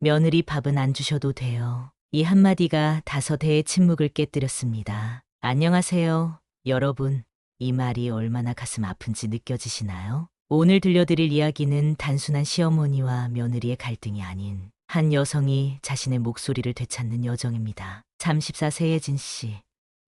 며느리 밥은 안 주셔도 돼요. 이 한마디가 5회의 침묵을 깨뜨렸습니다. 안녕하세요, 여러분. 이 말이 얼마나 가슴 아픈지 느껴지시나요? 오늘 들려드릴 이야기는 단순한 시어머니와 며느리의 갈등이 아닌 한 여성이 자신의 목소리를 되찾는 여정입니다. 34세 혜진 씨.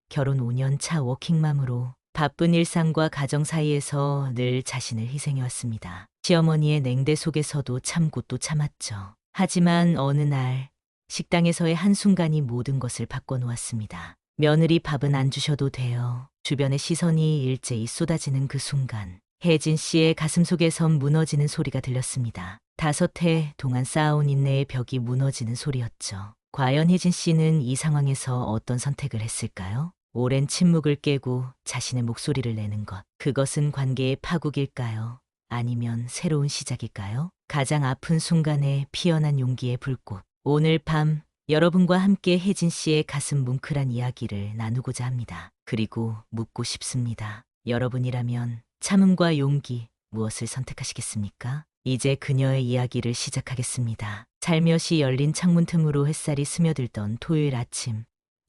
결혼 5년 차 워킹맘으로 바쁜 일상과 가정 사이에서 늘 자신을 희생해왔습니다. 시어머니의 냉대 속에서도 참고 또 참았죠. 하지만 어느 날 식당에서의 한순간이 모든 것을 바꿔놓았습니다. 며느리 밥은 안 주셔도 돼요. 주변의 시선이 일제히 쏟아지는 그 순간 혜진 씨의 가슴속에선 무너지는 소리가 들렸습니다. 5해 동안 쌓아온 인내의 벽이 무너지는 소리였죠. 과연 혜진 씨는 이 상황에서 어떤 선택을 했을까요? 오랜 침묵을 깨고 자신의 목소리를 내는 것. 그것은 관계의 파국일까요? 아니면 새로운 시작일까요? 가장 아픈 순간에 피어난 용기의 불꽃. 오늘 밤 여러분과 함께 혜진 씨의 가슴 뭉클한 이야기를 나누고자 합니다. 그리고 묻고 싶습니다. 여러분이라면 참음과 용기 무엇을 선택하시겠습니까? 이제 그녀의 이야기를 시작하겠습니다. 살며시 열린 창문 틈으로 햇살이 스며들던 토요일 아침.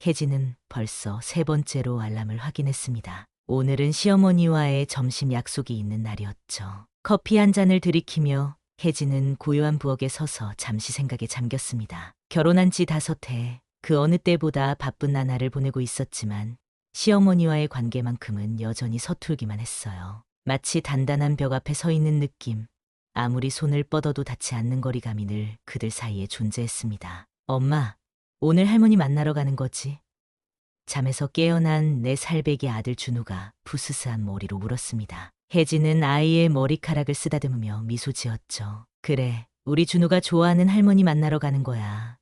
혜진은 벌써 3번째로 알람을 확인했습니다. 오늘은 시어머니와의 점심 약속이 있는 날이었죠. 커피 한 잔을 들이키며 혜진은 고요한 부엌에 서서 잠시 생각에 잠겼습니다. 결혼한 지 5해, 그 어느 때보다 바쁜 나날을 보내고 있었지만 시어머니와의 관계만큼은 여전히 서툴기만 했어요. 마치 단단한 벽 앞에 서 있는 느낌, 아무리 손을 뻗어도 닿지 않는 거리감이 늘 그들 사이에 존재했습니다. 엄마, 오늘 할머니 만나러 가는 거지? 잠에서 깨어난 4살배기 아들 준우가 부스스한 머리로 물었습니다. 혜진은 아이의 머리카락을 쓰다듬으며 미소 지었죠. 그래, 우리 준우가 좋아하는 할머니 만나러 가는 거야.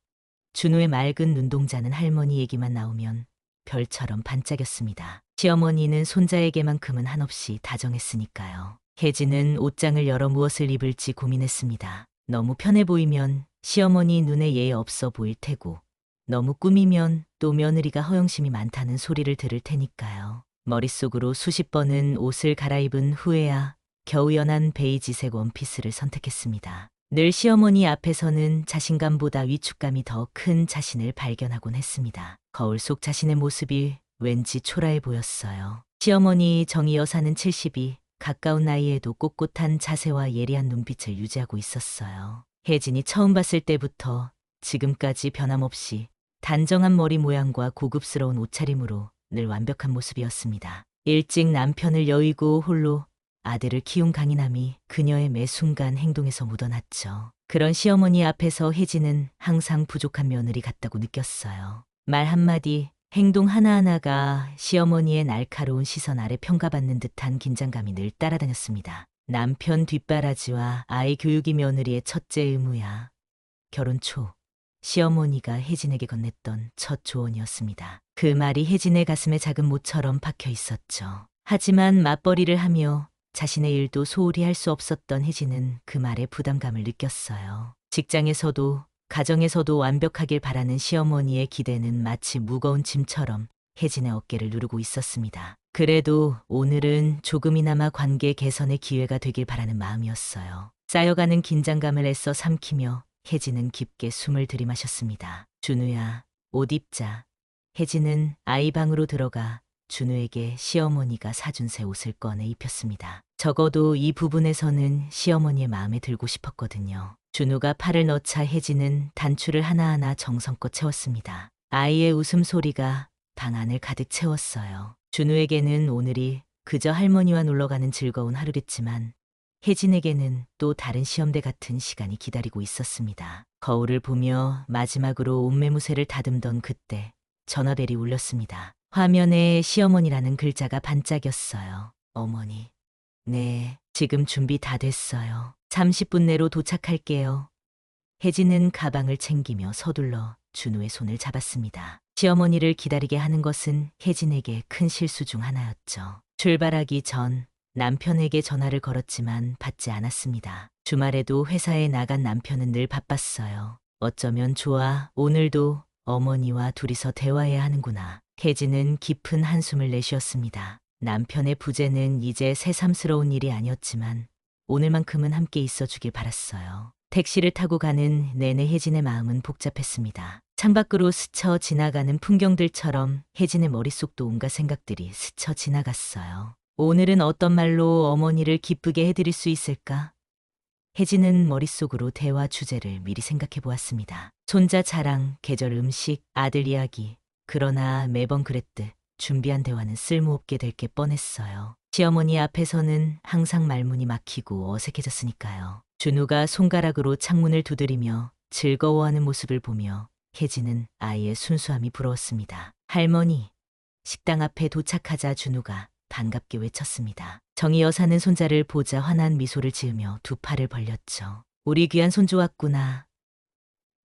준우의 맑은 눈동자는 할머니 얘기만 나오면 별처럼 반짝였습니다. 시어머니는 손자에게만큼은 한없이 다정했으니까요. 혜진은 옷장을 열어 무엇을 입을지 고민했습니다. 너무 편해 보이면 시어머니 눈에 예의 없어 보일 테고, 너무 꾸미면 또 며느리가 허영심이 많다는 소리를 들을 테니까요. 머릿속으로 수십 번은 옷을 갈아입은 후에야 겨우 연한 베이지색 원피스를 선택했습니다. 늘 시어머니 앞에서는 자신감보다 위축감이 더 큰 자신을 발견하곤 했습니다. 거울 속 자신의 모습이 왠지 초라해 보였어요. 시어머니 정희 여사는 70이 가까운 나이에도 꼿꼿한 자세와 예리한 눈빛을 유지하고 있었어요. 혜진이 처음 봤을 때부터 지금까지 변함없이 단정한 머리 모양과 고급스러운 옷차림으로 늘 완벽한 모습이었습니다. 일찍 남편을 여의고 홀로 아들을 키운 강인함이 그녀의 매 순간 행동에서 묻어났죠. 그런 시어머니 앞에서 혜진은 항상 부족한 며느리 같다고 느꼈어요. 말 한마디, 행동 하나하나가 시어머니의 날카로운 시선 아래 평가받는 듯한 긴장감이 늘 따라다녔습니다. 남편 뒷바라지와 아이 교육이 며느리의 첫째 의무야. 결혼 초 시어머니가 혜진에게 건넸던 첫 조언이었습니다. 그 말이 혜진의 가슴에 작은 모처럼 박혀 있었죠. 하지만 맞벌이를 하며 자신의 일도 소홀히 할 수 없었던 혜진은 그 말에 부담감을 느꼈어요. 직장에서도 가정에서도 완벽하길 바라는 시어머니의 기대는 마치 무거운 짐처럼 혜진의 어깨를 누르고 있었습니다. 그래도 오늘은 조금이나마 관계 개선의 기회가 되길 바라는 마음이었어요. 쌓여가는 긴장감을 애써 삼키며 혜진은 깊게 숨을 들이마셨습니다. 준우야, 옷 입자. 혜진은 아이 방으로 들어가 준우에게 시어머니가 사준 새 옷을 꺼내 입혔습니다. 적어도 이 부분에서는 시어머니의 마음에 들고 싶었거든요. 준우가 팔을 넣자 혜진은 단추를 하나하나 정성껏 채웠습니다. 아이의 웃음소리가 방 안을 가득 채웠어요. 준우에게는 오늘이 그저 할머니와 놀러가는 즐거운 하루겠지만 혜진에게는 또 다른 시험대 같은 시간이 기다리고 있었습니다. 거울을 보며 마지막으로 옷매무새를 다듬던 그때 전화벨이 울렸습니다. 화면에 시어머니라는 글자가 반짝였어요. 어머니. 네, 지금 준비 다 됐어요. 30분 내로 도착할게요. 혜진은 가방을 챙기며 서둘러 준우의 손을 잡았습니다. 시어머니를 기다리게 하는 것은 혜진에게 큰 실수 중 하나였죠. 출발하기 전 남편에게 전화를 걸었지만 받지 않았습니다. 주말에도 회사에 나간 남편은 늘 바빴어요. 어쩌면 좋아, 오늘도 어머니와 둘이서 대화해야 하는구나. 혜진은 깊은 한숨을 내쉬었습니다. 남편의 부재는 이제 새삼스러운 일이 아니었지만 오늘만큼은 함께 있어 주길 바랐어요. 택시를 타고 가는 내내 혜진의 마음은 복잡했습니다. 창밖으로 스쳐 지나가는 풍경들처럼 혜진의 머릿속도 온갖 생각들이 스쳐 지나갔어요. 오늘은 어떤 말로 어머니를 기쁘게 해드릴 수 있을까? 혜진은 머릿속으로 대화 주제를 미리 생각해 보았습니다. 손자 자랑, 계절 음식, 아들 이야기. 그러나 매번 그랬듯 준비한 대화는 쓸모없게 될 게 뻔했어요. 시어머니 앞에서는 항상 말문이 막히고 어색해졌으니까요. 준우가 손가락으로 창문을 두드리며 즐거워하는 모습을 보며 혜진은 아이의 순수함이 부러웠습니다. 할머니, 식당 앞에 도착하자 준우가 반갑게 외쳤습니다. 정희 여사는 손자를 보자 환한 미소를 지으며 두 팔을 벌렸죠. 우리 귀한 손주 왔구나.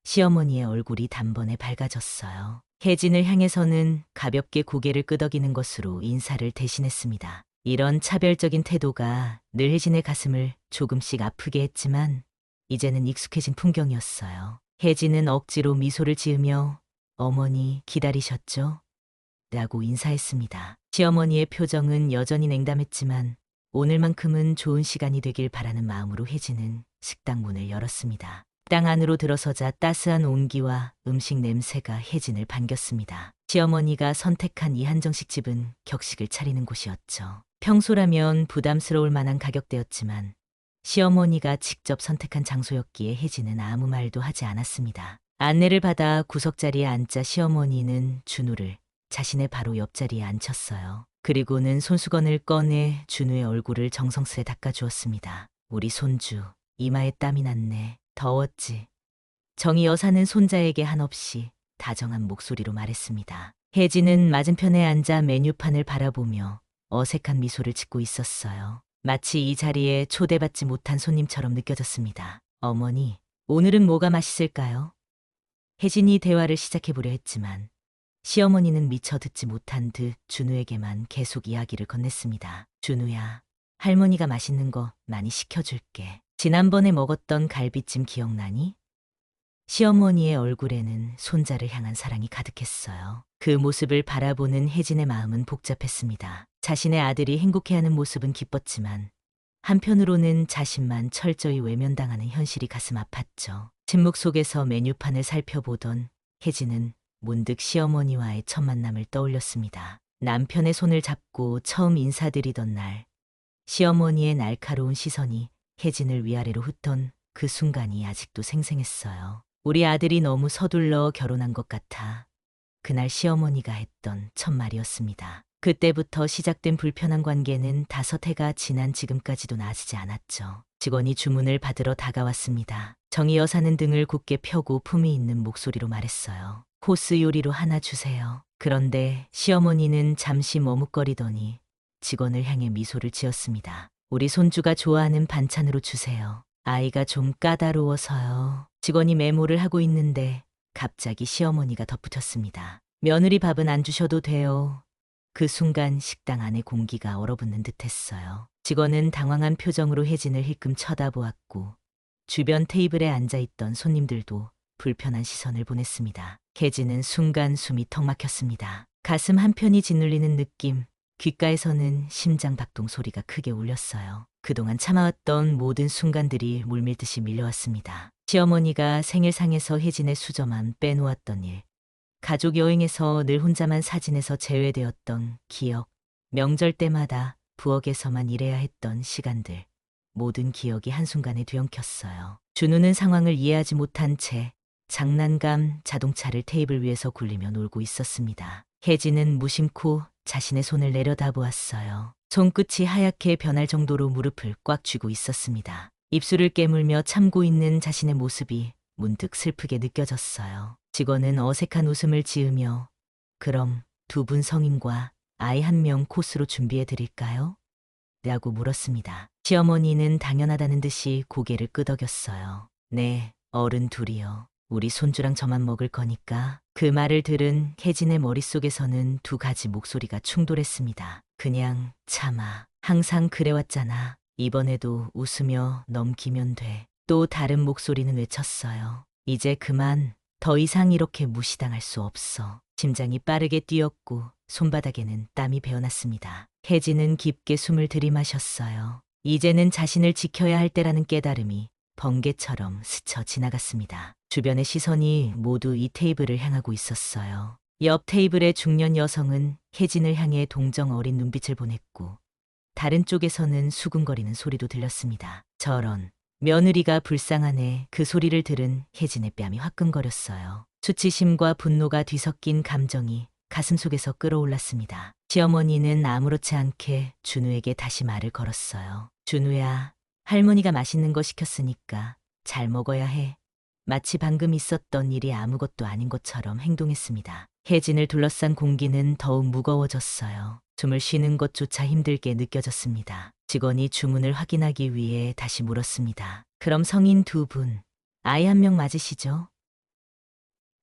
시어머니의 얼굴이 단번에 밝아졌어요. 혜진을 향해서는 가볍게 고개를 끄덕이는 것으로 인사를 대신했습니다. 이런 차별적인 태도가 늘 혜진의 가슴을 조금씩 아프게 했지만 이제는 익숙해진 풍경이었어요. 혜진은 억지로 미소를 지으며 어머니 기다리셨죠? 라고 인사했습니다. 시어머니의 표정은 여전히 냉담했지만 오늘만큼은 좋은 시간이 되길 바라는 마음으로 혜진은 식당 문을 열었습니다. 식당 안으로 들어서자 따스한 온기와 음식 냄새가 혜진을 반겼습니다. 시어머니가 선택한 이 한정식 집은 격식을 차리는 곳이었죠. 평소라면 부담스러울 만한 가격대였지만 시어머니가 직접 선택한 장소였기에 혜진은 아무 말도 하지 않았습니다. 안내를 받아 구석자리에 앉자 시어머니는 준우를 자신의 바로 옆자리에 앉혔어요. 그리고는 손수건을 꺼내 준우의 얼굴을 정성스레 닦아주었습니다. 우리 손주, 이마에 땀이 났네. 더웠지. 정희 여사는 손자에게 한없이 다정한 목소리로 말했습니다. 혜진은 맞은편에 앉아 메뉴판을 바라보며 어색한 미소를 짓고 있었어요. 마치 이 자리에 초대받지 못한 손님처럼 느껴졌습니다. 어머니, 오늘은 뭐가 맛있을까요? 혜진이 대화를 시작해보려 했지만 시어머니는 미처 듣지 못한 듯 준우에게만 계속 이야기를 건넸습니다. 준우야, 할머니가 맛있는 거 많이 시켜줄게. 지난번에 먹었던 갈비찜 기억나니? 시어머니의 얼굴에는 손자를 향한 사랑이 가득했어요. 그 모습을 바라보는 혜진의 마음은 복잡했습니다. 자신의 아들이 행복해하는 모습은 기뻤지만 한편으로는 자신만 철저히 외면당하는 현실이 가슴 아팠죠. 침묵 속에서 메뉴판을 살펴보던 혜진은 문득 시어머니와의 첫 만남을 떠올렸습니다. 남편의 손을 잡고 처음 인사드리던 날, 시어머니의 날카로운 시선이 혜진을 위아래로 훑던 그 순간이 아직도 생생했어요. 우리 아들이 너무 서둘러 결혼한 것 같아. 그날 시어머니가 했던 첫 말이었습니다. 그때부터 시작된 불편한 관계는 5해가 지난 지금까지도 나아지지 않았죠. 직원이 주문을 받으러 다가왔습니다. 정희 여사는 등을 굳게 펴고 품위 있는 목소리로 말했어요. 코스 요리로 하나 주세요. 그런데 시어머니는 잠시 머뭇거리더니 직원을 향해 미소를 지었습니다. 우리 손주가 좋아하는 반찬으로 주세요. 아이가 좀 까다로워서요. 직원이 메모를 하고 있는데 갑자기 시어머니가 덧붙였습니다. 며느리 밥은 안 주셔도 돼요. 그 순간 식당 안의 공기가 얼어붙는 듯했어요. 직원은 당황한 표정으로 혜진을 힐끔 쳐다보았고 주변 테이블에 앉아있던 손님들도 불편한 시선을 보냈습니다. 혜진은 순간 숨이 턱 막혔습니다. 가슴 한편이 짓눌리는 느낌, 귓가에서는 심장 박동 소리가 크게 울렸어요. 그동안 참아왔던 모든 순간들이 물밀듯이 밀려왔습니다. 시어머니가 생일상에서 혜진의 수저만 빼놓았던 일, 가족 여행에서 늘 혼자만 사진에서 제외되었던 기억, 명절 때마다 부엌에서만 일해야 했던 시간들, 모든 기억이 한순간에 뒤엉켰어요. 준우는 상황을 이해하지 못한 채 장난감 자동차를 테이블 위에서 굴리며 놀고 있었습니다. 혜진은 무심코 자신의 손을 내려다보았어요. 손끝이 하얗게 변할 정도로 무릎을 꽉 쥐고 있었습니다. 입술을 깨물며 참고 있는 자신의 모습이 문득 슬프게 느껴졌어요. 직원은 어색한 웃음을 지으며 그럼 2분 성인과 아이 1명 코스로 준비해 드릴까요? 라고 물었습니다. 시어머니는 당연하다는 듯이 고개를 끄덕였어요. 네, 어른 둘이요. 우리 손주랑 저만 먹을 거니까. 그 말을 들은 혜진의 머릿속에서는 2가지 목소리가 충돌했습니다. 그냥 참아. 항상 그래왔잖아. 이번에도 웃으며 넘기면 돼. 또 다른 목소리는 외쳤어요. 이제 그만. 더 이상 이렇게 무시당할 수 없어. 심장이 빠르게 뛰었고 손바닥에는 땀이 배어났습니다. 혜진은 깊게 숨을 들이마셨어요. 이제는 자신을 지켜야 할 때라는 깨달음이 번개처럼 스쳐 지나갔습니다. 주변의 시선이 모두 이 테이블을 향하고 있었어요. 옆 테이블의 중년 여성은 혜진을 향해 동정 어린 눈빛을 보냈고 다른 쪽에서는 수군거리는 소리도 들렸습니다. 저런, 며느리가 불쌍하네. 그 소리를 들은 혜진의 뺨이 화끈거렸어요. 수치심과 분노가 뒤섞인 감정이 가슴속에서 끌어올랐습니다. 시어머니는 아무렇지 않게 준우에게 다시 말을 걸었어요. 준우야, 할머니가 맛있는 거 시켰으니까 잘 먹어야 해. 마치 방금 있었던 일이 아무것도 아닌 것처럼 행동했습니다. 혜진을 둘러싼 공기는 더욱 무거워졌어요. 숨을 쉬는 것조차 힘들게 느껴졌습니다. 직원이 주문을 확인하기 위해 다시 물었습니다. 그럼 성인 2분, 아이 1명 맞으시죠?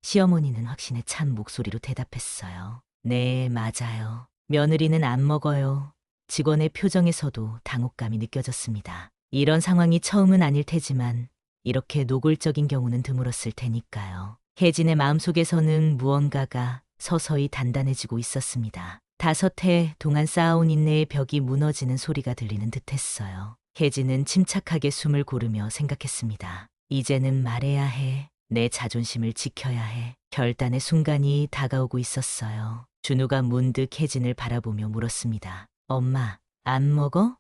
시어머니는 확신에 찬 목소리로 대답했어요. 네, 맞아요. 며느리는 안 먹어요. 직원의 표정에서도 당혹감이 느껴졌습니다. 이런 상황이 처음은 아닐 테지만 이렇게 노골적인 경우는 드물었을 테니까요. 혜진의 마음속에서는 무언가가 서서히 단단해지고 있었습니다. 5해 동안 쌓아온 인내의 벽이 무너지는 소리가 들리는 듯했어요. 혜진은 침착하게 숨을 고르며 생각했습니다. 이제는 말해야 해. 내 자존심을 지켜야 해. 결단의 순간이 다가오고 있었어요. 준우가 문득 혜진을 바라보며 물었습니다. 엄마, 안 먹어?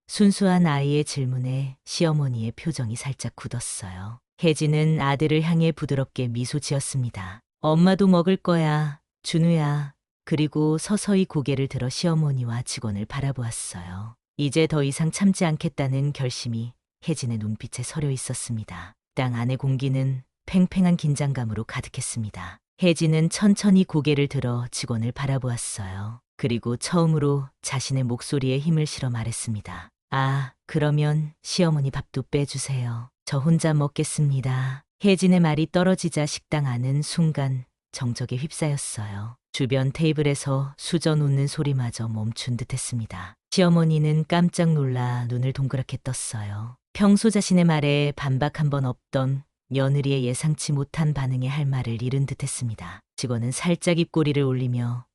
순수한 아이의 질문에 시어머니의 표정이 살짝 굳었어요. 혜진은 아들을 향해 부드럽게 미소 지었습니다. 엄마도 먹을 거야, 준우야. 그리고 서서히 고개를 들어 시어머니와 직원을 바라보았어요. 이제 더 이상 참지 않겠다는 결심이 혜진의 눈빛에 서려 있었습니다. 땅 안의 공기는 팽팽한 긴장감으로 가득했습니다. 혜진은 천천히 고개를 들어 직원을 바라보았어요. 그리고 처음으로 자신의 목소리에 힘을 실어 말했습니다. 아, 그러면 시어머니 밥도 빼주세요. 저 혼자 먹겠습니다. 혜진의 말이 떨어지자 식당 안은 순간 정적에 휩싸였어요. 주변 테이블에서 수저 놓는 소리마저 멈춘 듯했습니다. 시어머니는 깜짝 놀라 눈을 동그랗게 떴어요. 평소 자신의 말에 반박 한 번 없던 며느리의 예상치 못한 반응에 할 말을 잃은 듯했습니다. 직원은 살짝 입꼬리를 올리며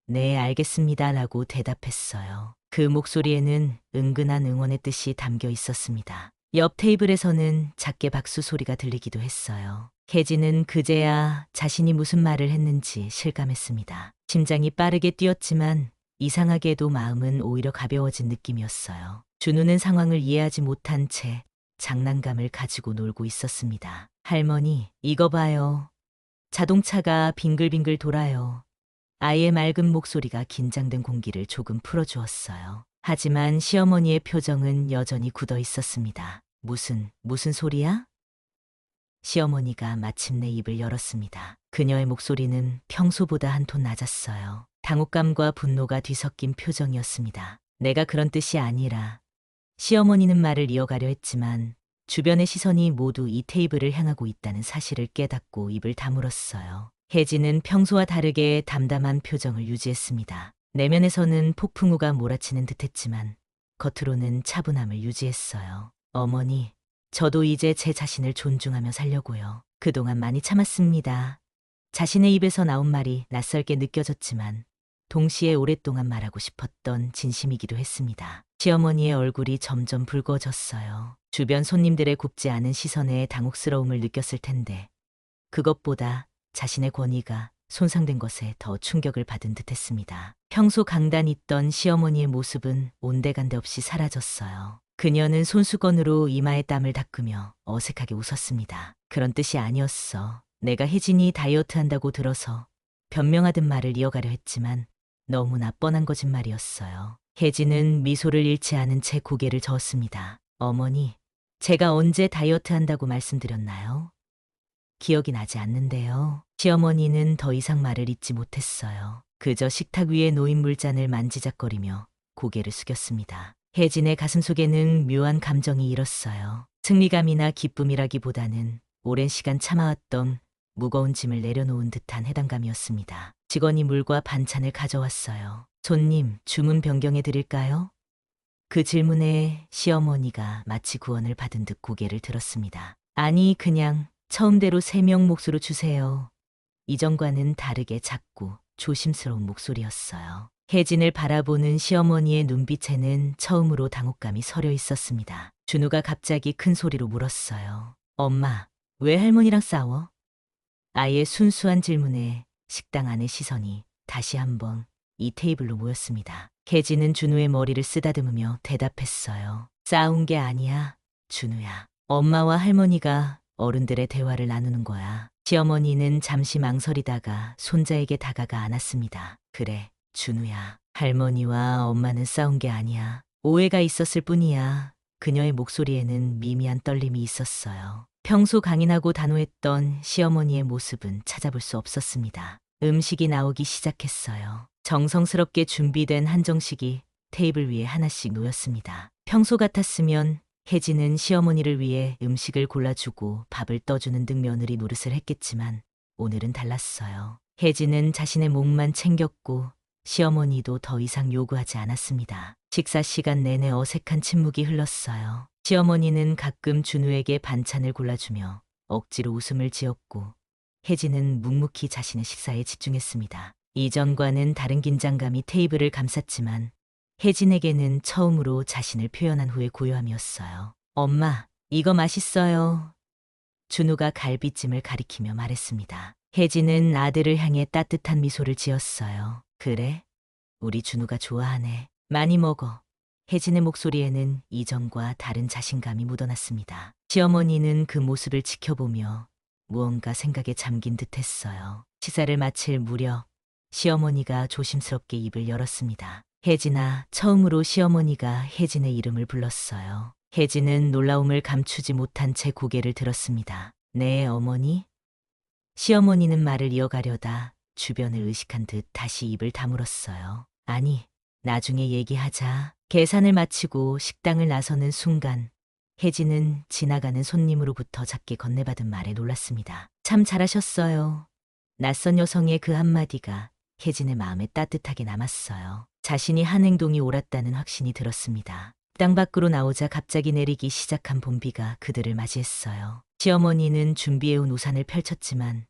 네, 알겠습니다 라고 대답했어요. 그 목소리에는 은근한 응원의 뜻이 담겨 있었습니다. 옆 테이블에서는 작게 박수 소리가 들리기도 했어요. 혜진은 그제야 자신이 무슨 말을 했는지 실감했습니다. 심장이 빠르게 뛰었지만 이상하게도 마음은 오히려 가벼워진 느낌이었어요. 준우는 상황을 이해하지 못한 채 장난감을 가지고 놀고 있었습니다. 할머니, 이거 봐요. 자동차가 빙글빙글 돌아요. 아이의 맑은 목소리가 긴장된 공기를 조금 풀어주었어요. 하지만 시어머니의 표정은 여전히 굳어 있었습니다. 무슨 소리야? 시어머니가 마침내 입을 열었습니다. 그녀의 목소리는 평소보다 한 톤 낮았어요. 당혹감과 분노가 뒤섞인 표정이었습니다. 내가 그런 뜻이 아니라. 시어머니는 말을 이어가려 했지만 주변의 시선이 모두 이 테이블을 향하고 있다는 사실을 깨닫고 입을 다물었어요. 혜진은 평소와 다르게 담담한 표정을 유지했습니다. 내면에서는 폭풍우가 몰아치는 듯했지만 겉으로는 차분함을 유지했어요. 어머니, 저도 이제 제 자신을 존중하며 살려고요. 그동안 많이 참았습니다. 자신의 입에서 나온 말이 낯설게 느껴졌지만 동시에 오랫동안 말하고 싶었던 진심이기도 했습니다. 시어머니의 얼굴이 점점 붉어졌어요. 주변 손님들의 곱지 않은 시선에 당혹스러움을 느꼈을 텐데 그것보다 자신의 권위가 손상된 것에 더 충격을 받은 듯했습니다. 평소 강단 있던 시어머니의 모습은 온데간데 없이 사라졌어요. 그녀는 손수건으로 이마에 땀을 닦으며 어색하게 웃었습니다. 그런 뜻이 아니었어. 내가 혜진이 다이어트 한다고 들어서 변명하듯 말을 이어가려 했지만 너무나 뻔한 거짓말이었어요. 혜진은 미소를 잃지 않은 채 고개를 저었습니다. 어머니, 제가 언제 다이어트 한다고 말씀드렸나요? 기억이 나지 않는데요. 시어머니는 더 이상 말을 잇지 못했어요. 그저 식탁 위에 놓인 물잔을 만지작거리며 고개를 숙였습니다. 혜진의 가슴속에는 묘한 감정이 일었어요. 승리감이나 기쁨이라기보다는 오랜 시간 참아왔던 무거운 짐을 내려놓은 듯한 해당감이었습니다. 직원이 물과 반찬을 가져왔어요. 손님, 주문 변경해 드릴까요? 그 질문에 시어머니가 마치 구원을 받은 듯 고개를 들었습니다. 아니, 그냥 처음대로 3명 몫으로 주세요. 이전과는 다르게 작고 조심스러운 목소리였어요. 혜진을 바라보는 시어머니의 눈빛에는 처음으로 당혹감이 서려 있었습니다. 준우가 갑자기 큰 소리로 물었어요. 엄마, 왜 할머니랑 싸워? 아이의 순수한 질문에 식당 안의 시선이 다시 한번 이 테이블로 모였습니다. 혜진은 준우의 머리를 쓰다듬으며 대답했어요. 싸운 게 아니야, 준우야. 엄마와 할머니가 어른들의 대화를 나누는 거야. 시어머니는 잠시 망설이다가 손자에게 다가가 안았습니다. 그래, 준우야. 할머니와 엄마는 싸운 게 아니야. 오해가 있었을 뿐이야. 그녀의 목소리에는 미미한 떨림이 있었어요. 평소 강인하고 단호했던 시어머니의 모습은 찾아볼 수 없었습니다. 음식이 나오기 시작했어요. 정성스럽게 준비된 한정식이 테이블 위에 하나씩 놓였습니다. 평소 같았으면 혜진은 시어머니를 위해 음식을 골라주고 밥을 떠주는 등 며느리 노릇을 했겠지만 오늘은 달랐어요. 혜진은 자신의 몫만 챙겼고 시어머니도 더 이상 요구하지 않았습니다. 식사 시간 내내 어색한 침묵이 흘렀어요. 시어머니는 가끔 준우에게 반찬을 골라주며 억지로 웃음을 지었고 혜진은 묵묵히 자신의 식사에 집중했습니다. 이전과는 다른 긴장감이 테이블을 감쌌지만 혜진에게는 처음으로 자신을 표현한 후의 고요함이었어요. 엄마, 이거 맛있어요. 준우가 갈비찜을 가리키며 말했습니다. 혜진은 아들을 향해 따뜻한 미소를 지었어요. 그래? 우리 준우가 좋아하네. 많이 먹어. 혜진의 목소리에는 이전과 다른 자신감이 묻어났습니다. 시어머니는 그 모습을 지켜보며 무언가 생각에 잠긴 듯 했어요. 식사를 마칠 무렵 시어머니가 조심스럽게 입을 열었습니다. 혜진아, 처음으로 시어머니가 혜진의 이름을 불렀어요. 혜진은 놀라움을 감추지 못한 채 고개를 들었습니다. 네, 어머니? 시어머니는 말을 이어가려다 주변을 의식한 듯 다시 입을 다물었어요. 아니, 나중에 얘기하자. 계산을 마치고 식당을 나서는 순간 혜진은 지나가는 손님으로부터 작게 건네받은 말에 놀랐습니다. 참 잘하셨어요. 낯선 여성의 그 한마디가 혜진의 마음에 따뜻하게 남았어요. 자신이 한 행동이 옳았다는 확신이 들었습니다. 땅 밖으로 나오자 갑자기 내리기 시작한 봄비가 그들을 맞이했어요. 시어머니는 준비해온 우산을 펼쳤지만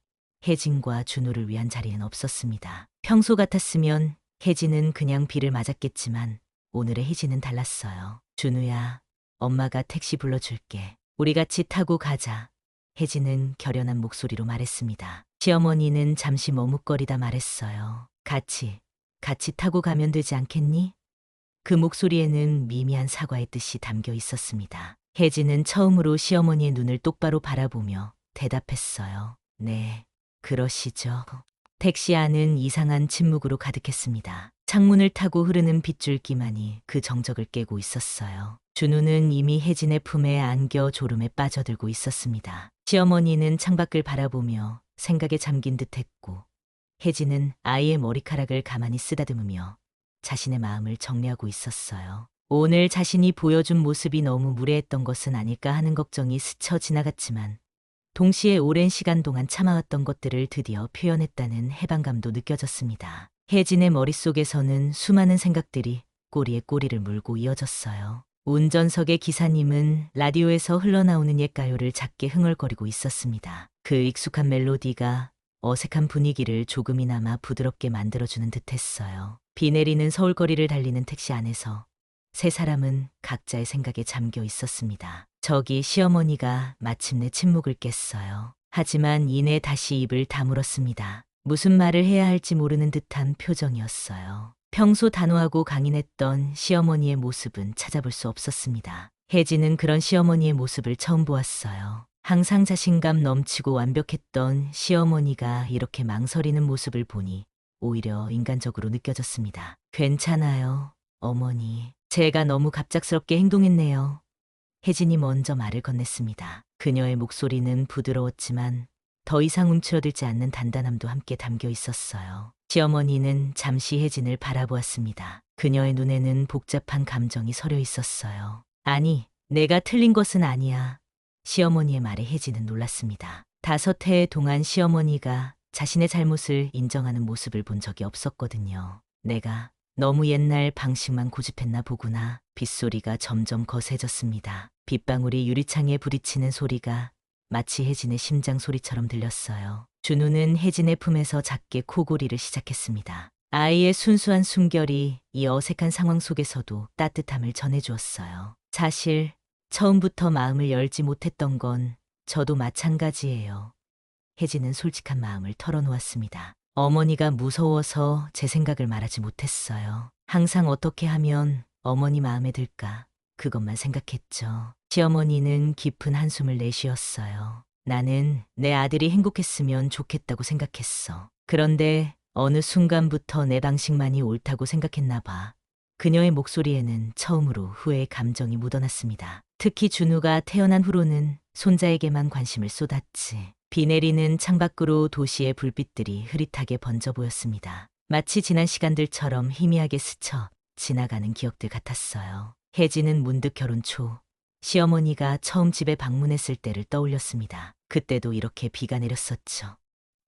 혜진과 준우를 위한 자리는 없었습니다. 평소 같았으면 혜진은 그냥 비를 맞았겠지만 오늘의 혜진은 달랐어요. 준우야, 엄마가 택시 불러줄게. 우리 같이 타고 가자. 혜진은 결연한 목소리로 말했습니다. 시어머니는 잠시 머뭇거리다 말했어요. 같이 타고 가면 되지 않겠니? 그 목소리에는 미미한 사과의 뜻이 담겨 있었습니다. 혜진은 처음으로 시어머니의 눈을 똑바로 바라보며 대답했어요. 네, 그러시죠. 택시 안은 이상한 침묵으로 가득했습니다. 창문을 타고 흐르는 빗줄기만이 그 정적을 깨고 있었어요. 준우는 이미 혜진의 품에 안겨 졸음에 빠져들고 있었습니다. 시어머니는 창밖을 바라보며 생각에 잠긴 듯했고 혜진은 아이의 머리카락을 가만히 쓰다듬으며 자신의 마음을 정리하고 있었어요. 오늘 자신이 보여준 모습이 너무 무례했던 것은 아닐까 하는 걱정이 스쳐 지나갔지만 동시에 오랜 시간 동안 참아왔던 것들을 드디어 표현했다는 해방감도 느껴졌습니다. 혜진의 머릿속에서는 수많은 생각들이 꼬리에 꼬리를 물고 이어졌어요. 운전석의 기사님은 라디오에서 흘러나오는 옛 가요를 작게 흥얼거리고 있었습니다. 그 익숙한 멜로디가 어색한 분위기를 조금이나마 부드럽게 만들어주는 듯했어요. 비 내리는 서울거리를 달리는 택시 안에서 세 사람은 각자의 생각에 잠겨 있었습니다. 저기 시어머니가 마침내 침묵을 깼어요. 하지만 이내 다시 입을 다물었습니다. 무슨 말을 해야 할지 모르는 듯한 표정이었어요. 평소 단호하고 강인했던 시어머니의 모습은 찾아볼 수 없었습니다. 혜진은 그런 시어머니의 모습을 처음 보았어요. 항상 자신감 넘치고 완벽했던 시어머니가 이렇게 망설이는 모습을 보니 오히려 인간적으로 느껴졌습니다. 괜찮아요, 어머니. 제가 너무 갑작스럽게 행동했네요. 혜진이 먼저 말을 건넸습니다. 그녀의 목소리는 부드러웠지만 더 이상 움츠러들지 않는 단단함도 함께 담겨 있었어요. 시어머니는 잠시 혜진을 바라보았습니다. 그녀의 눈에는 복잡한 감정이 서려 있었어요. 아니, 내가 틀린 것은 아니야. 시어머니의 말에 혜진은 놀랐습니다. 5해 동안 시어머니가 자신의 잘못을 인정하는 모습을 본 적이 없었거든요. 내가 너무 옛날 방식만 고집했나 보구나. 빗소리가 점점 거세졌습니다. 빗방울이 유리창에 부딪히는 소리가 마치 혜진의 심장 소리처럼 들렸어요. 준우는 혜진의 품에서 작게 코골이를 시작했습니다. 아이의 순수한 숨결이 이 어색한 상황 속에서도 따뜻함을 전해주었어요. 사실 처음부터 마음을 열지 못했던 건 저도 마찬가지예요. 혜진은 솔직한 마음을 털어놓았습니다. 어머니가 무서워서 제 생각을 말하지 못했어요. 항상 어떻게 하면 어머니 마음에 들까? 그것만 생각했죠. 시어머니는 깊은 한숨을 내쉬었어요. 나는 내 아들이 행복했으면 좋겠다고 생각했어. 그런데 어느 순간부터 내 방식만이 옳다고 생각했나 봐. 그녀의 목소리에는 처음으로 후회의 감정이 묻어났습니다. 특히 준우가 태어난 후로는 손자에게만 관심을 쏟았지. 비 내리는 창밖으로 도시의 불빛들이 흐릿하게 번져 보였습니다. 마치 지난 시간들처럼 희미하게 스쳐 지나가는 기억들 같았어요. 혜진은 문득 결혼 초 시어머니가 처음 집에 방문했을 때를 떠올렸습니다. 그때도 이렇게 비가 내렸었죠.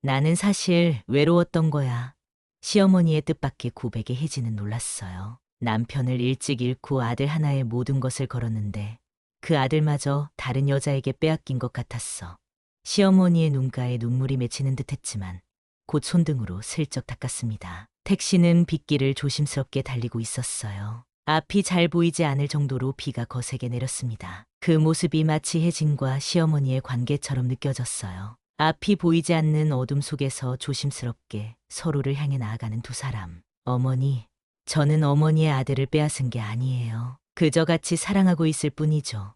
나는 사실 외로웠던 거야. 시어머니의 뜻밖의 고백에 혜진은 놀랐어요. 남편을 일찍 잃고 아들 하나에 모든 것을 걸었는데 그 아들마저 다른 여자에게 빼앗긴 것 같았어. 시어머니의 눈가에 눈물이 맺히는 듯했지만 곧 손등으로 슬쩍 닦았습니다. 택시는 빗길을 조심스럽게 달리고 있었어요. 앞이 잘 보이지 않을 정도로 비가 거세게 내렸습니다. 그 모습이 마치 혜진과 시어머니의 관계처럼 느껴졌어요. 앞이 보이지 않는 어둠 속에서 조심스럽게 서로를 향해 나아가는 두 사람. 어머니, 저는 어머니의 아들을 빼앗은 게 아니에요. 그저 같이 사랑하고 있을 뿐이죠.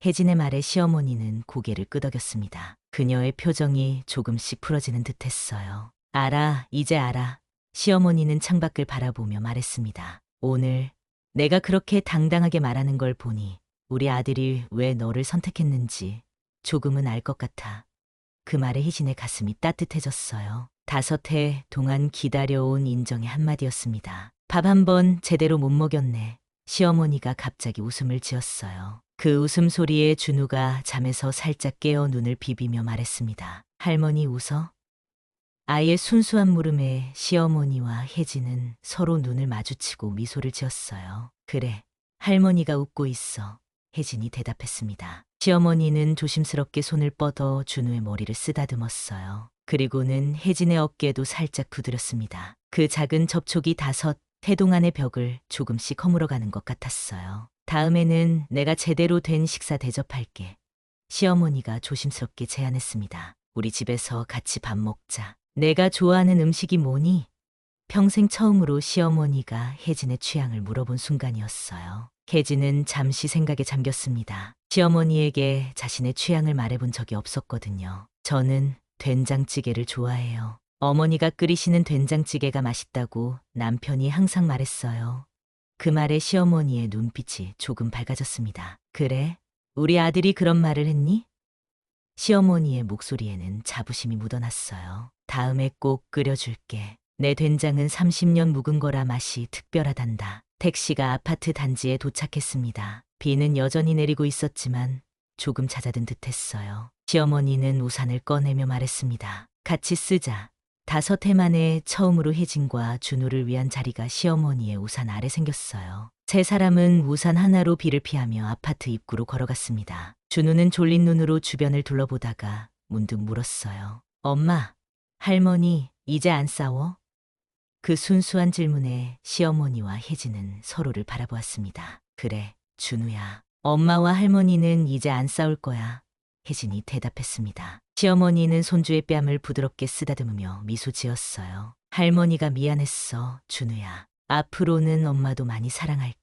혜진의 말에 시어머니는 고개를 끄덕였습니다. 그녀의 표정이 조금씩 풀어지는 듯했어요. 알아, 이제 알아. 시어머니는 창밖을 바라보며 말했습니다. 오늘 내가 그렇게 당당하게 말하는 걸 보니 우리 아들이 왜 너를 선택했는지 조금은 알 것 같아. 그 말에 혜진의 가슴이 따뜻해졌어요. 5해 동안 기다려온 인정의 한마디였습니다. 밥 한 번 제대로 못 먹였네. 시어머니가 갑자기 웃음을 지었어요. 그 웃음소리에 준우가 잠에서 살짝 깨어 눈을 비비며 말했습니다. 할머니 웃어? 아이의 순수한 물음에 시어머니와 혜진은 서로 눈을 마주치고 미소를 지었어요. 그래, 할머니가 웃고 있어. 혜진이 대답했습니다. 시어머니는 조심스럽게 손을 뻗어 준우의 머리를 쓰다듬었어요. 그리고는 혜진의 어깨도 살짝 두드렸습니다. 그 작은 접촉이 5해 동안의 벽을 조금씩 허물어가는 것 같았어요. 다음에는 내가 제대로 된 식사 대접할게. 시어머니가 조심스럽게 제안했습니다. 우리 집에서 같이 밥 먹자. 내가 좋아하는 음식이 뭐니? 평생 처음으로 시어머니가 혜진의 취향을 물어본 순간이었어요. 혜진은 잠시 생각에 잠겼습니다. 시어머니에게 자신의 취향을 말해본 적이 없었거든요. 저는 된장찌개를 좋아해요. 어머니가 끓이시는 된장찌개가 맛있다고 남편이 항상 말했어요. 그 말에 시어머니의 눈빛이 조금 밝아졌습니다. 그래? 우리 아들이 그런 말을 했니? 시어머니의 목소리에는 자부심이 묻어났어요. 다음에 꼭 끓여줄게. 내 된장은 30년 묵은 거라 맛이 특별하단다. 택시가 아파트 단지에 도착했습니다. 비는 여전히 내리고 있었지만 조금 잦아든 듯했어요. 시어머니는 우산을 꺼내며 말했습니다. 같이 쓰자. 5해 만에 처음으로 혜진과 준우를 위한 자리가 시어머니의 우산 아래 생겼어요. 세 사람은 우산 하나로 비를 피하며 아파트 입구로 걸어갔습니다. 준우는 졸린 눈으로 주변을 둘러보다가 문득 물었어요. 엄마, 할머니, 이제 안 싸워? 그 순수한 질문에 시어머니와 혜진은 서로를 바라보았습니다. 그래, 준우야. 엄마와 할머니는 이제 안 싸울 거야. 혜진이 대답했습니다. 시어머니는 손주의 뺨을 부드럽게 쓰다듬으며 미소 지었어요. 할머니가 미안했어, 준우야. 앞으로는 엄마도 많이 사랑할게.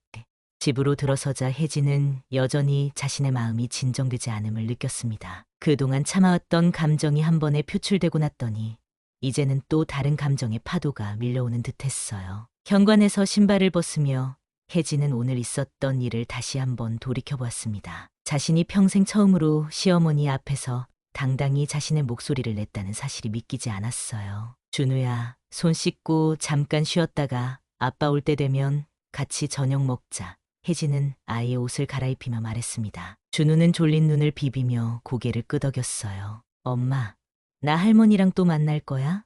집으로 들어서자 혜진은 여전히 자신의 마음이 진정되지 않음을 느꼈습니다. 그동안 참아왔던 감정이 한 번에 표출되고 났더니 이제는 또 다른 감정의 파도가 밀려오는 듯했어요. 현관에서 신발을 벗으며 혜진은 오늘 있었던 일을 다시 한번 돌이켜보았습니다. 자신이 평생 처음으로 시어머니 앞에서 당당히 자신의 목소리를 냈다는 사실이 믿기지 않았어요. 준우야, 손 씻고 잠깐 쉬었다가 아빠 올 때 되면 같이 저녁 먹자. 혜진은 아이의 옷을 갈아입히며 말했습니다. 준우는 졸린 눈을 비비며 고개를 끄덕였어요. 엄마, 나 할머니랑 또 만날 거야?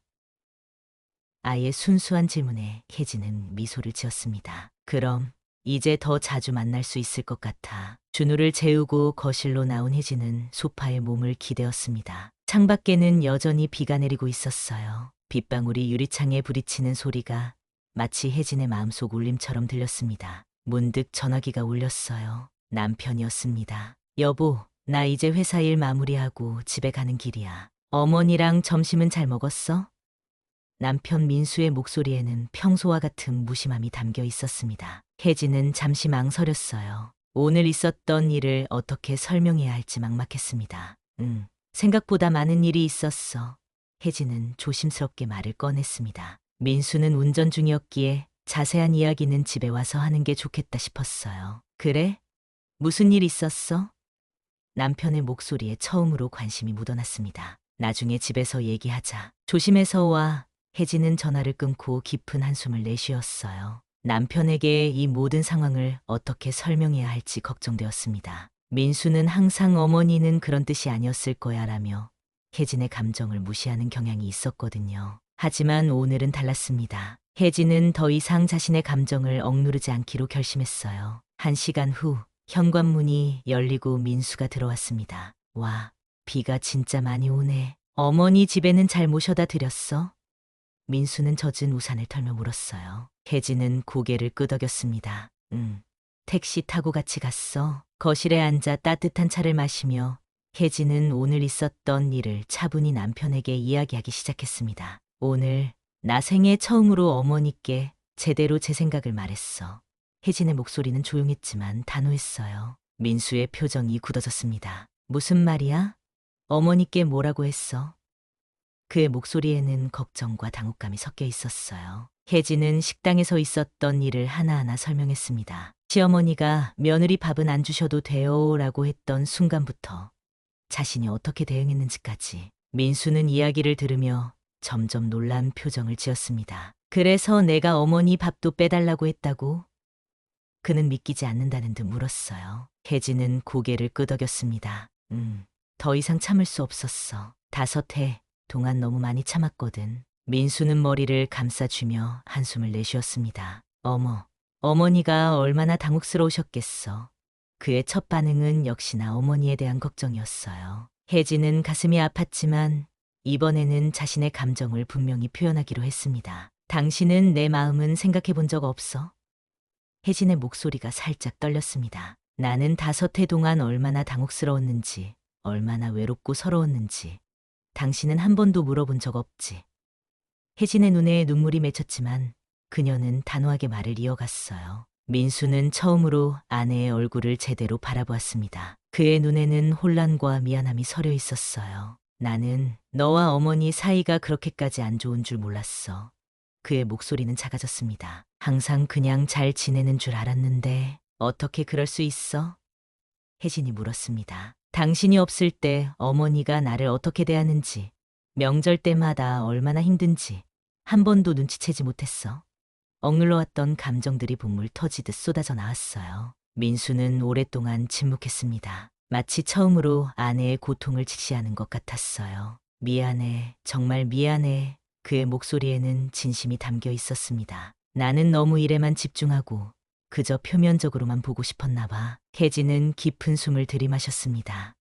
아이의 순수한 질문에 혜진은 미소를 지었습니다. 그럼 이제 더 자주 만날 수 있을 것 같아. 준우를 재우고 거실로 나온 혜진은 소파에 몸을 기대었습니다. 창밖에는 여전히 비가 내리고 있었어요. 빗방울이 유리창에 부딪히는 소리가 마치 혜진의 마음속 울림처럼 들렸습니다. 문득 전화기가 울렸어요. 남편이었습니다. 여보, 나 이제 회사 일 마무리하고 집에 가는 길이야. 어머니랑 점심은 잘 먹었어? 남편 민수의 목소리에는 평소와 같은 무심함이 담겨 있었습니다. 혜진은 잠시 망설였어요. 오늘 있었던 일을 어떻게 설명해야 할지 막막했습니다. 생각보다 많은 일이 있었어. 혜진은 조심스럽게 말을 꺼냈습니다. 민수는 운전 중이었기에 자세한 이야기는 집에 와서 하는 게 좋겠다 싶었어요. 그래? 무슨 일 있었어? 남편의 목소리에 처음으로 관심이 묻어났습니다. 나중에 집에서 얘기하자. 조심해서 와. 혜진은 전화를 끊고 깊은 한숨을 내쉬었어요. 남편에게 이 모든 상황을 어떻게 설명해야 할지 걱정되었습니다. 민수는 항상 어머니는 그런 뜻이 아니었을 거야 라며 혜진의 감정을 무시하는 경향이 있었거든요. 하지만 오늘은 달랐습니다. 혜진은 더 이상 자신의 감정을 억누르지 않기로 결심했어요. 1시간 후 현관문이 열리고 민수가 들어왔습니다. 와, 비가 진짜 많이 오네. 어머니 집에는 잘 모셔다 드렸어? 민수는 젖은 우산을 털며 물었어요. 혜진은 고개를 끄덕였습니다. 택시 타고 같이 갔어. 거실에 앉아 따뜻한 차를 마시며 혜진은 오늘 있었던 일을 차분히 남편에게 이야기하기 시작했습니다. 오늘 나 생애 처음으로 어머니께 제대로 제 생각을 말했어. 혜진의 목소리는 조용했지만 단호했어요. 민수의 표정이 굳어졌습니다. 무슨 말이야? 어머니께 뭐라고 했어? 그의 목소리에는 걱정과 당혹감이 섞여 있었어요. 혜진은 식당에서 있었던 일을 하나하나 설명했습니다. 시어머니가 며느리 밥은 안 주셔도 돼요 라고 했던 순간부터 자신이 어떻게 대응했는지까지. 민수는 이야기를 들으며 점점 놀란 표정을 지었습니다. 그래서 내가 어머니 밥도 빼달라고 했다고? 그는 믿기지 않는다는 듯 물었어요. 혜진은 고개를 끄덕였습니다. 더 이상 참을 수 없었어. 5해 동안 너무 많이 참았거든. 민수는 머리를 감싸주며 한숨을 내쉬었습니다. 어머니가 얼마나 당혹스러우셨겠어. 그의 첫 반응은 역시나 어머니에 대한 걱정이었어요. 혜진은 가슴이 아팠지만 이번에는 자신의 감정을 분명히 표현하기로 했습니다. 당신은 내 마음은 생각해 본 적 없어? 혜진의 목소리가 살짝 떨렸습니다. 나는 5해 동안 얼마나 당혹스러웠는지, 얼마나 외롭고 서러웠는지 당신은 한 번도 물어본 적 없지. 혜진의 눈에 눈물이 맺혔지만 그녀는 단호하게 말을 이어갔어요. 민수는 처음으로 아내의 얼굴을 제대로 바라보았습니다. 그의 눈에는 혼란과 미안함이 서려 있었어요. 나는 너와 어머니 사이가 그렇게까지 안 좋은 줄 몰랐어. 그의 목소리는 작아졌습니다. 항상 그냥 잘 지내는 줄 알았는데 어떻게 그럴 수 있어? 혜진이 물었습니다. 당신이 없을 때 어머니가 나를 어떻게 대하는지, 명절 때마다 얼마나 힘든지 한 번도 눈치채지 못했어. 억눌러왔던 감정들이 본물 터지듯 쏟아져 나왔어요. 민수는 오랫동안 침묵했습니다. 마치 처음으로 아내의 고통을 직시하는 것 같았어요. 미안해, 정말 미안해. 그의 목소리에는 진심이 담겨 있었습니다. 나는 너무 일에만 집중하고 그저 표면적으로만 보고 싶었나 봐. 혜진은 깊은 숨을 들이마셨습니다.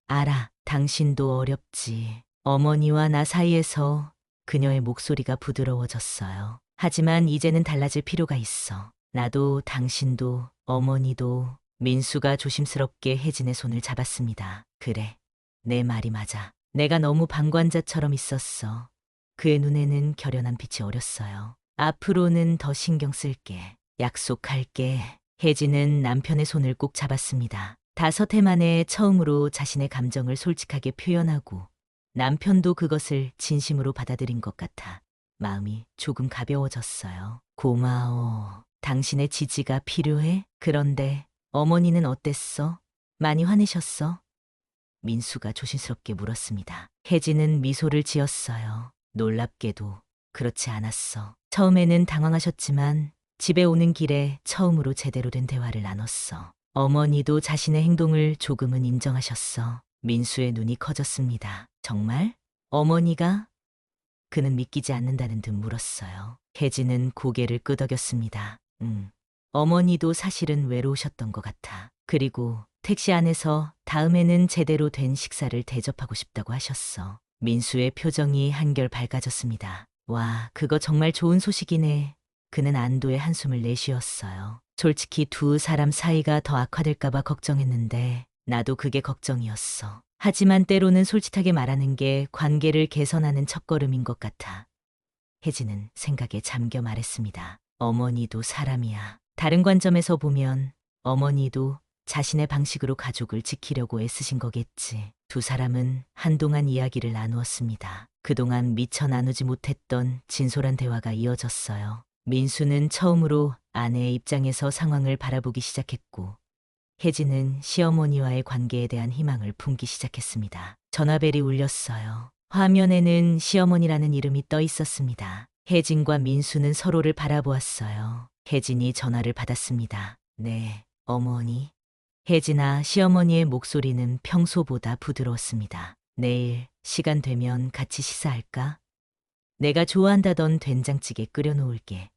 알아, 당신도 어렵지. 어머니와 나 사이에서. 그녀의 목소리가 부드러워졌어요. 하지만 이제는 달라질 필요가 있어. 나도 당신도 어머니도. 민수가 조심스럽게 혜진의 손을 잡았습니다. 그래, 내 말이 맞아. 내가 너무 방관자처럼 있었어. 그의 눈에는 결연한 빛이 어렸어요. 앞으로는 더 신경 쓸게. 약속할게. 혜진은 남편의 손을 꼭 잡았습니다. 5해 만에 처음으로 자신의 감정을 솔직하게 표현하고 남편도 그것을 진심으로 받아들인 것 같아 마음이 조금 가벼워졌어요. 고마워. 당신의 지지가 필요해? 그런데 어머니는 어땠어? 많이 화내셨어? 민수가 조심스럽게 물었습니다. 혜진은 미소를 지었어요. 놀랍게도 그렇지 않았어. 처음에는 당황하셨지만 집에 오는 길에 처음으로 제대로 된 대화를 나눴어. 어머니도 자신의 행동을 조금은 인정하셨어. 민수의 눈이 커졌습니다. 정말? 어머니가? 그는 믿기지 않는다는 듯 물었어요. 혜진은 고개를 끄덕였습니다. 어머니도 사실은 외로우셨던 것 같아. 그리고 택시 안에서 다음에는 제대로 된 식사를 대접하고 싶다고 하셨어. 민수의 표정이 한결 밝아졌습니다. 와, 그거 정말 좋은 소식이네. 그는 안도의 한숨을 내쉬었어요. 솔직히 두 사람 사이가 더 악화될까봐 걱정했는데 나도 그게 걱정이었어. 하지만 때로는 솔직하게 말하는 게 관계를 개선하는 첫걸음인 것 같아. 혜진은 생각에 잠겨 말했습니다. 어머니도 사람이야. 다른 관점에서 보면 어머니도 자신의 방식으로 가족을 지키려고 애쓰신 거겠지. 두 사람은 한동안 이야기를 나누었습니다. 그동안 미처 나누지 못했던 진솔한 대화가 이어졌어요. 민수는 처음으로 아내의 입장에서 상황을 바라보기 시작했고, 혜진은 시어머니와의 관계에 대한 희망을 품기 시작했습니다. 전화벨이 울렸어요. 화면에는 시어머니라는 이름이 떠 있었습니다. 혜진과 민수는 서로를 바라보았어요. 혜진이 전화를 받았습니다. 네, 어머니. 혜진아, 시어머니의 목소리는 평소보다 부드러웠습니다. 내일 시간 되면 같이 식사할까? 내가 좋아한다던 된장찌개 끓여놓을게.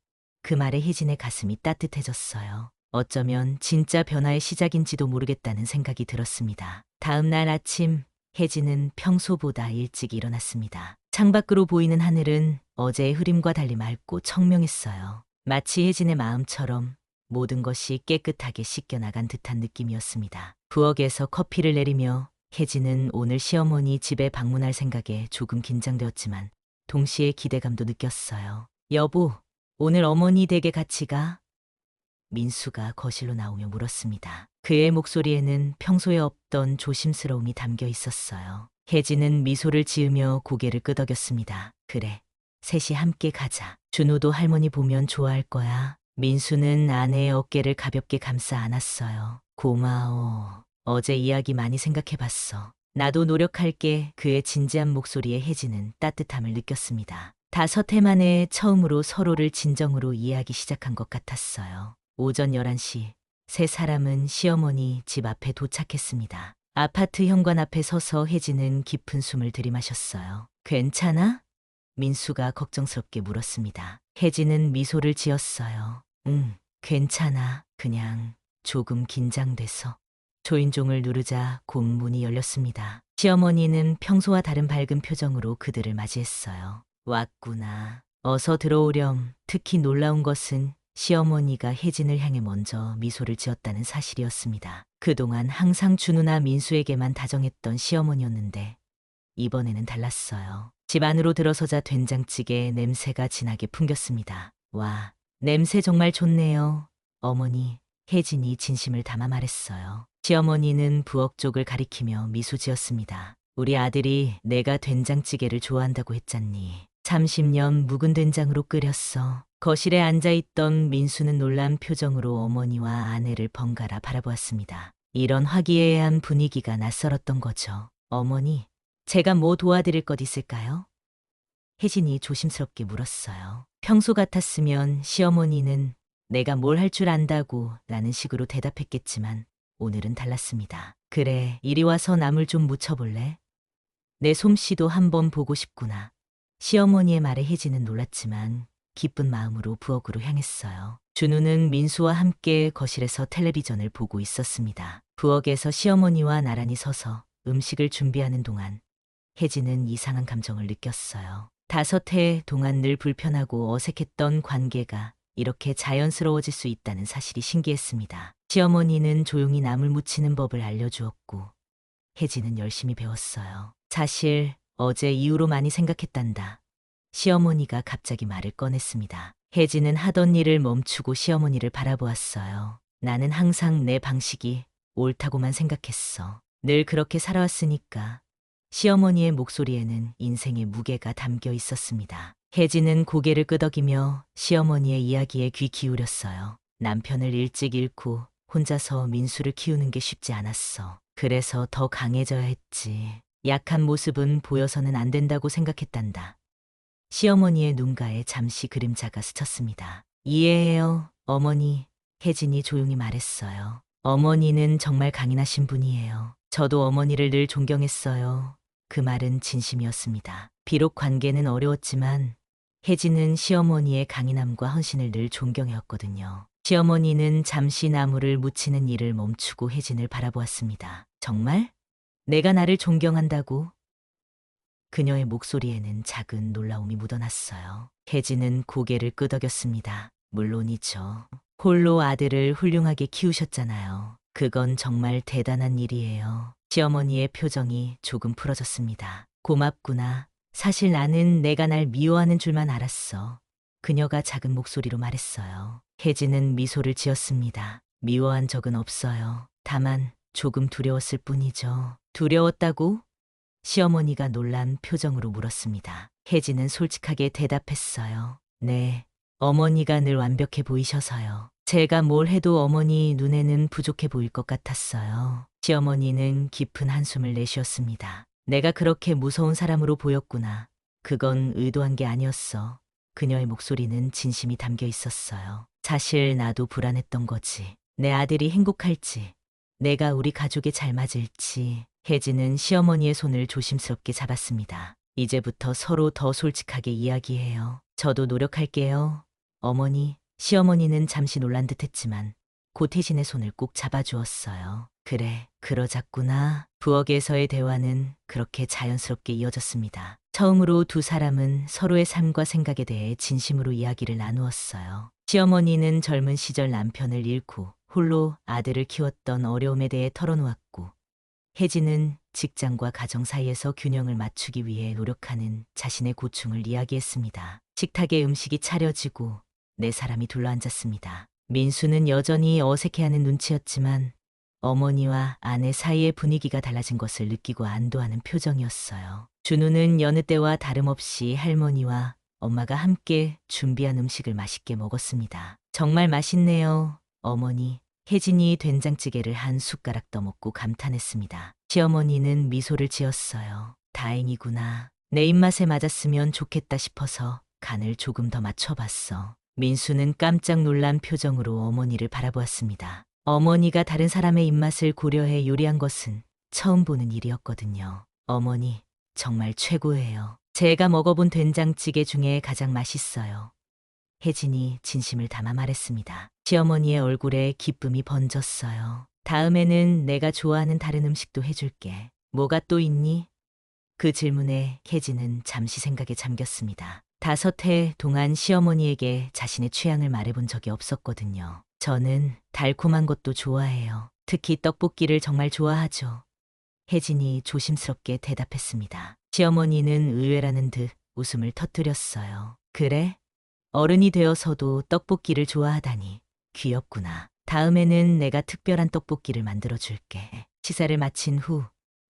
그 말에 혜진의 가슴이 따뜻해졌어요. 어쩌면 진짜 변화의 시작인지도 모르겠다는 생각이 들었습니다. 다음 날 아침, 혜진은 평소보다 일찍 일어났습니다. 창밖으로 보이는 하늘은 어제의 흐림과 달리 맑고 청명했어요. 마치 혜진의 마음처럼 모든 것이 깨끗하게 씻겨나간 듯한 느낌이었습니다. 부엌에서 커피를 내리며 혜진은 오늘 시어머니 집에 방문할 생각에 조금 긴장되었지만 동시에 기대감도 느꼈어요. 여보, 오늘 어머니 댁에 같이 가? 민수가 거실로 나오며 물었습니다. 그의 목소리에는 평소에 없던 조심스러움이 담겨 있었어요. 혜진은 미소를 지으며 고개를 끄덕였습니다. 그래, 셋이 함께 가자. 준호도 할머니 보면 좋아할 거야. 민수는 아내의 어깨를 가볍게 감싸 안았어요. 고마워. 어제 이야기 많이 생각해봤어. 나도 노력할게. 그의 진지한 목소리에 혜진은 따뜻함을 느꼈습니다. 5해 만에 처음으로 서로를 진정으로 이해하기 시작한 것 같았어요. 오전 11시, 세 사람은 시어머니 집 앞에 도착했습니다. 아파트 현관 앞에 서서 혜진은 깊은 숨을 들이마셨어요. 괜찮아? 민수가 걱정스럽게 물었습니다. 혜진은 미소를 지었어요. 응, 괜찮아. 그냥 조금 긴장돼서. 초인종을 누르자 곰문이 열렸습니다. 시어머니는 평소와 다른 밝은 표정으로 그들을 맞이했어요. 왔구나. 어서 들어오렴. 특히 놀라운 것은 시어머니가 혜진을 향해 먼저 미소를 지었다는 사실이었습니다. 그동안 항상 준우나 민수에게만 다정했던 시어머니였는데 이번에는 달랐어요. 집 안으로 들어서자 된장찌개 냄새가 진하게 풍겼습니다. 와, 냄새 정말 좋네요. 어머니, 혜진이 진심을 담아 말했어요. 시어머니는 부엌 쪽을 가리키며 미소 지었습니다. 우리 아들이 내가 된장찌개를 좋아한다고 했잖니. 30년 묵은 된장으로 끓였어. 거실에 앉아있던 민수는 놀란 표정으로 어머니와 아내를 번갈아 바라보았습니다. 이런 화기애애한 분위기가 낯설었던 거죠. 어머니, 제가 뭐 도와드릴 것 있을까요? 혜진이 조심스럽게 물었어요. 평소 같았으면 시어머니는 내가 뭘 할 줄 안다고 라는 식으로 대답했겠지만 오늘은 달랐습니다. 그래, 이리 와서 나물 좀 무쳐볼래? 내 솜씨도 한번 보고 싶구나. 시어머니의 말에 혜진은 놀랐지만 기쁜 마음으로 부엌으로 향했어요. 준우는 민수와 함께 거실에서 텔레비전을 보고 있었습니다. 부엌에서 시어머니와 나란히 서서 음식을 준비하는 동안 혜진은 이상한 감정을 느꼈어요. 5해 동안 늘 불편하고 어색했던 관계가 이렇게 자연스러워질 수 있다는 사실이 신기했습니다. 시어머니는 조용히 나물 무치는 법을 알려주었고 혜진은 열심히 배웠어요. 사실 어제 이후로 많이 생각했단다. 시어머니가 갑자기 말을 꺼냈습니다. 혜진은 하던 일을 멈추고 시어머니를 바라보았어요. 나는 항상 내 방식이 옳다고만 생각했어. 늘 그렇게 살아왔으니까. 시어머니의 목소리에는 인생의 무게가 담겨 있었습니다. 혜진은 고개를 끄덕이며 시어머니의 이야기에 귀 기울였어요. 남편을 일찍 잃고 혼자서 민수를 키우는 게 쉽지 않았어. 그래서 더 강해져야 했지. 약한 모습은 보여서는 안 된다고 생각했단다. 시어머니의 눈가에 잠시 그림자가 스쳤습니다. 이해해요, 어머니. 혜진이 조용히 말했어요. 어머니는 정말 강인하신 분이에요. 저도 어머니를 늘 존경했어요. 그 말은 진심이었습니다. 비록 관계는 어려웠지만 혜진은 시어머니의 강인함과 헌신을 늘 존경해왔거든요. 시어머니는 잠시 나무를 묻히는 일을 멈추고 혜진을 바라보았습니다. 정말? 내가 나를 존경한다고? 그녀의 목소리에는 작은 놀라움이 묻어났어요. 혜진은 고개를 끄덕였습니다. 물론이죠. 홀로 아들을 훌륭하게 키우셨잖아요. 그건 정말 대단한 일이에요. 시어머니의 표정이 조금 풀어졌습니다. 고맙구나. 사실 나는 내가 날 미워하는 줄만 알았어. 그녀가 작은 목소리로 말했어요. 혜진은 미소를 지었습니다. 미워한 적은 없어요. 다만 조금 두려웠을 뿐이죠. 두려웠다고? 시어머니가 놀란 표정으로 물었습니다. 혜진은 솔직하게 대답했어요. 네, 어머니가 늘 완벽해 보이셔서요. 제가 뭘 해도 어머니 눈에는 부족해 보일 것 같았어요. 시어머니는 깊은 한숨을 내쉬었습니다. 내가 그렇게 무서운 사람으로 보였구나. 그건 의도한 게 아니었어. 그녀의 목소리는 진심이 담겨 있었어요. 사실 나도 불안했던 거지. 내 아들이 행복할지, 내가 우리 가족에 잘 맞을지. 혜진은 시어머니의 손을 조심스럽게 잡았습니다. 이제부터 서로 더 솔직하게 이야기해요. 저도 노력할게요. 어머니, 시어머니는 잠시 놀란 듯 했지만 곧 혜진의 손을 꼭 잡아주었어요. 그래, 그러자꾸나. 부엌에서의 대화는 그렇게 자연스럽게 이어졌습니다. 처음으로 두 사람은 서로의 삶과 생각에 대해 진심으로 이야기를 나누었어요. 시어머니는 젊은 시절 남편을 잃고 홀로 아들을 키웠던 어려움에 대해 털어놓았고, 혜진은 직장과 가정 사이에서 균형을 맞추기 위해 노력하는 자신의 고충을 이야기했습니다. 식탁에 음식이 차려지고 네 사람이 둘러앉았습니다. 민수는 여전히 어색해하는 눈치였지만 어머니와 아내 사이의 분위기가 달라진 것을 느끼고 안도하는 표정이었어요. 준우는 여느 때와 다름없이 할머니와 엄마가 함께 준비한 음식을 맛있게 먹었습니다. 정말 맛있네요, 어머니. 혜진이 된장찌개를 한 숟가락 떠먹고 감탄했습니다. 시어머니는 미소를 지었어요. 다행이구나. 내 입맛에 맞았으면 좋겠다 싶어서 간을 조금 더 맞춰봤어. 민수는 깜짝 놀란 표정으로 어머니를 바라보았습니다. 어머니가 다른 사람의 입맛을 고려해 요리한 것은 처음 보는 일이었거든요. 어머니, 정말 최고예요. 제가 먹어본 된장찌개 중에 가장 맛있어요. 혜진이 진심을 담아 말했습니다. 시어머니의 얼굴에 기쁨이 번졌어요. 다음에는 내가 좋아하는 다른 음식도 해줄게. 뭐가 또 있니? 그 질문에 혜진은 잠시 생각에 잠겼습니다. 5해 동안 시어머니에게 자신의 취향을 말해본 적이 없었거든요. 저는 달콤한 것도 좋아해요. 특히 떡볶이를 정말 좋아하죠. 혜진이 조심스럽게 대답했습니다. 시어머니는 의외라는 듯 웃음을 터뜨렸어요. 그래? 어른이 되어서도 떡볶이를 좋아하다니 귀엽구나. 다음에는 내가 특별한 떡볶이를 만들어줄게. 식사를 마친 후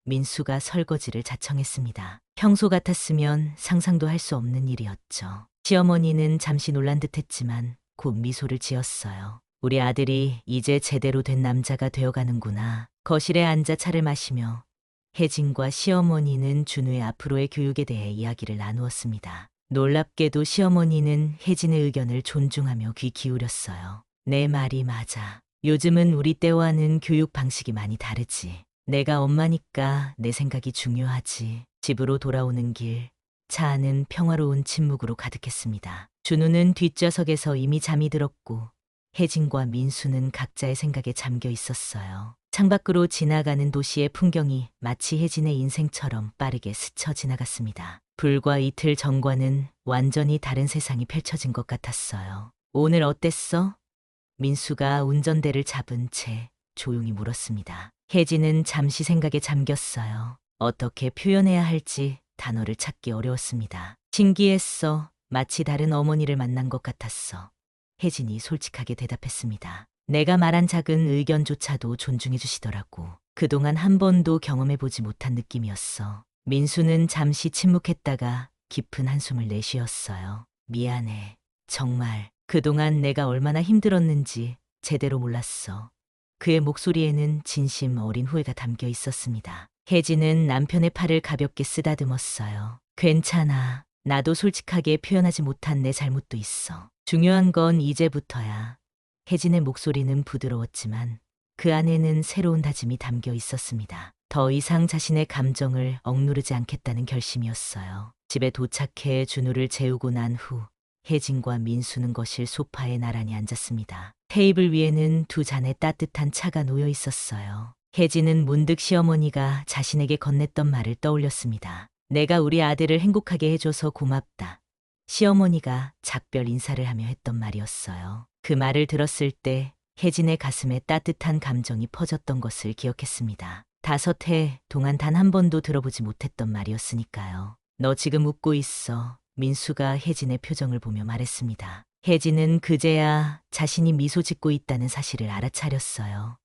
민수가 설거지를 자청했습니다. 평소 같았으면 상상도 할 수 없는 일이었죠. 시어머니는 잠시 놀란 듯했지만 곧 미소를 지었어요. 우리 아들이 이제 제대로 된 남자가 되어가는구나. 거실에 앉아 차를 마시며 혜진과 시어머니는 준우의 앞으로의 교육에 대해 이야기를 나누었습니다. 놀랍게도 시어머니는 혜진의 의견을 존중하며 귀 기울였어요. 내 말이 맞아. 요즘은 우리 때와는 교육 방식이 많이 다르지. 내가 엄마니까 내 생각이 중요하지. 집으로 돌아오는 길, 차 안은 평화로운 침묵으로 가득했습니다. 준우는 뒷좌석에서 이미 잠이 들었고 혜진과 민수는 각자의 생각에 잠겨 있었어요. 창밖으로 지나가는 도시의 풍경이 마치 혜진의 인생처럼 빠르게 스쳐 지나갔습니다. 불과 이틀 전과는 완전히 다른 세상이 펼쳐진 것 같았어요. 오늘 어땠어? 민수가 운전대를 잡은 채 조용히 물었습니다. 혜진은 잠시 생각에 잠겼어요. 어떻게 표현해야 할지 단어를 찾기 어려웠습니다. 신기했어. 마치 다른 어머니를 만난 것 같았어. 혜진이 솔직하게 대답했습니다. 내가 말한 작은 의견조차도 존중해 주시더라고. 그동안 한 번도 경험해보지 못한 느낌이었어. 민수는 잠시 침묵했다가 깊은 한숨을 내쉬었어요. 미안해. 정말 그동안 내가 얼마나 힘들었는지 제대로 몰랐어. 그의 목소리에는 진심 어린 후회가 담겨 있었습니다. 혜진은 남편의 팔을 가볍게 쓰다듬었어요. 괜찮아. 나도 솔직하게 표현하지 못한 내 잘못도 있어. 중요한 건 이제부터야. 혜진의 목소리는 부드러웠지만 그 안에는 새로운 다짐이 담겨 있었습니다. 더 이상 자신의 감정을 억누르지 않겠다는 결심이었어요. 집에 도착해 준우를 재우고 난 후 혜진과 민수는 거실 소파에 나란히 앉았습니다. 테이블 위에는 2잔의 따뜻한 차가 놓여 있었어요. 혜진은 문득 시어머니가 자신에게 건넸던 말을 떠올렸습니다. 내가 우리 아들을 행복하게 해줘서 고맙다. 시어머니가 작별 인사를 하며 했던 말이었어요. 그 말을 들었을 때 혜진의 가슴에 따뜻한 감정이 퍼졌던 것을 기억했습니다. 5해 동안 단 한 번도 들어보지 못했던 말이었으니까요. 너 지금 웃고 있어. 민수가 혜진의 표정을 보며 말했습니다. 혜진은 그제야 자신이 미소 짓고 있다는 사실을 알아차렸어요.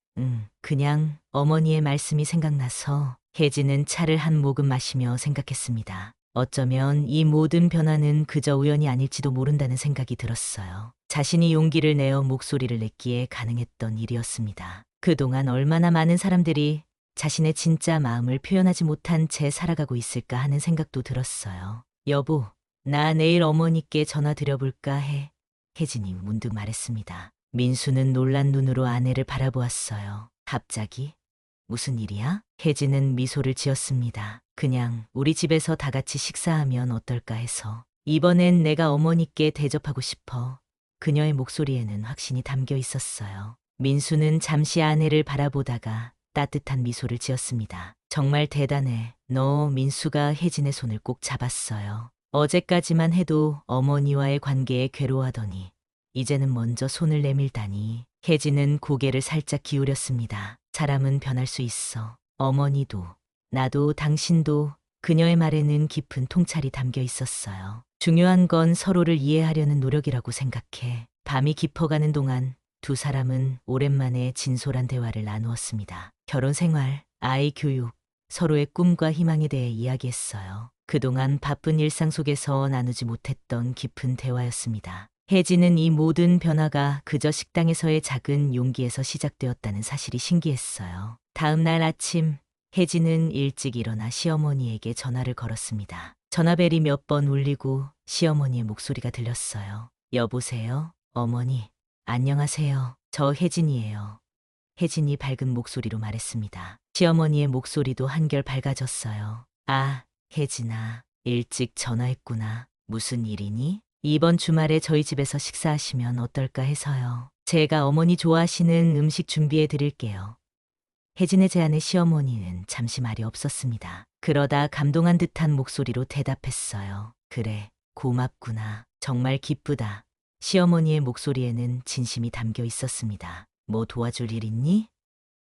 그냥 어머니의 말씀이 생각나서. 혜진은 차를 한 모금 마시며 생각했습니다. 어쩌면 이 모든 변화는 그저 우연이 아닐지도 모른다는 생각이 들었어요. 자신이 용기를 내어 목소리를 냈기에 가능했던 일이었습니다. 그동안 얼마나 많은 사람들이 자신의 진짜 마음을 표현하지 못한 채 살아가고 있을까 하는 생각도 들었어요. 여보, 나 내일 어머니께 전화 드려볼까 해. 혜진이 문득 말했습니다. 민수는 놀란 눈으로 아내를 바라보았어요. 갑자기? 무슨 일이야? 혜진은 미소를 지었습니다. 그냥 우리 집에서 다 같이 식사하면 어떨까 해서. 이번엔 내가 어머니께 대접하고 싶어. 그녀의 목소리에는 확신이 담겨 있었어요. 민수는 잠시 아내를 바라보다가 따뜻한 미소를 지었습니다. 정말 대단해. 너. 민수가 혜진의 손을 꼭 잡았어요. 어제까지만 해도 어머니와의 관계에 괴로워하더니 이제는 먼저 손을 내밀다니. 혜진은 고개를 살짝 기울였습니다. 사람은 변할 수 있어. 어머니도, 나도, 당신도. 그녀의 말에는 깊은 통찰이 담겨 있었어요. 중요한 건 서로를 이해하려는 노력이라고 생각해. 밤이 깊어가는 동안 두 사람은 오랜만에 진솔한 대화를 나누었습니다. 결혼 생활, 아이 교육, 서로의 꿈과 희망에 대해 이야기했어요. 그동안 바쁜 일상 속에서 나누지 못했던 깊은 대화였습니다. 혜진은 이 모든 변화가 그저 식당에서의 작은 용기에서 시작되었다는 사실이 신기했어요. 다음 날 아침, 혜진은 일찍 일어나 시어머니에게 전화를 걸었습니다. 전화벨이 몇 번 울리고 시어머니의 목소리가 들렸어요. 여보세요? 어머니, 안녕하세요. 저 혜진이에요. 혜진이 밝은 목소리로 말했습니다. 시어머니의 목소리도 한결 밝아졌어요. 아, 혜진아, 일찍 전화했구나. 무슨 일이니? 이번 주말에 저희 집에서 식사하시면 어떨까 해서요. 제가 어머니 좋아하시는 음식 준비해 드릴게요. 혜진의 제안에 시어머니는 잠시 말이 없었습니다. 그러다 감동한 듯한 목소리로 대답했어요. 그래, 고맙구나. 정말 기쁘다. 시어머니의 목소리에는 진심이 담겨 있었습니다. 뭐 도와줄 일 있니?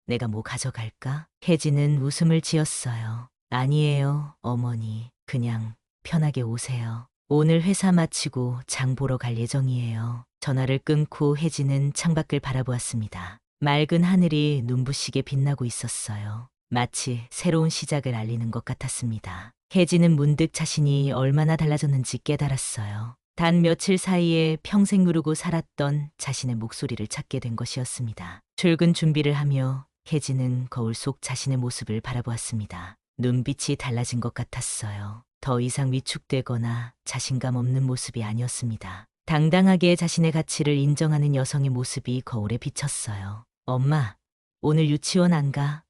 내가 뭐 가져갈까? 혜진은 웃음을 지었어요. 아니에요, 어머니. 그냥 편하게 오세요. 오늘 회사 마치고 장 보러 갈 예정이에요. 전화를 끊고 혜진은 창밖을 바라보았습니다. 맑은 하늘이 눈부시게 빛나고 있었어요. 마치 새로운 시작을 알리는 것 같았습니다. 혜진은 문득 자신이 얼마나 달라졌는지 깨달았어요. 단 며칠 사이에 평생 누르고 살았던 자신의 목소리를 찾게 된 것이었습니다. 출근 준비를 하며 혜진은 거울 속 자신의 모습을 바라보았습니다. 눈빛이 달라진 것 같았어요. 더 이상 위축되거나 자신감 없는 모습이 아니었습니다. 당당하게 자신의 가치를 인정하는 여성의 모습이 거울에 비쳤어요. 엄마, 오늘 유치원 안 가?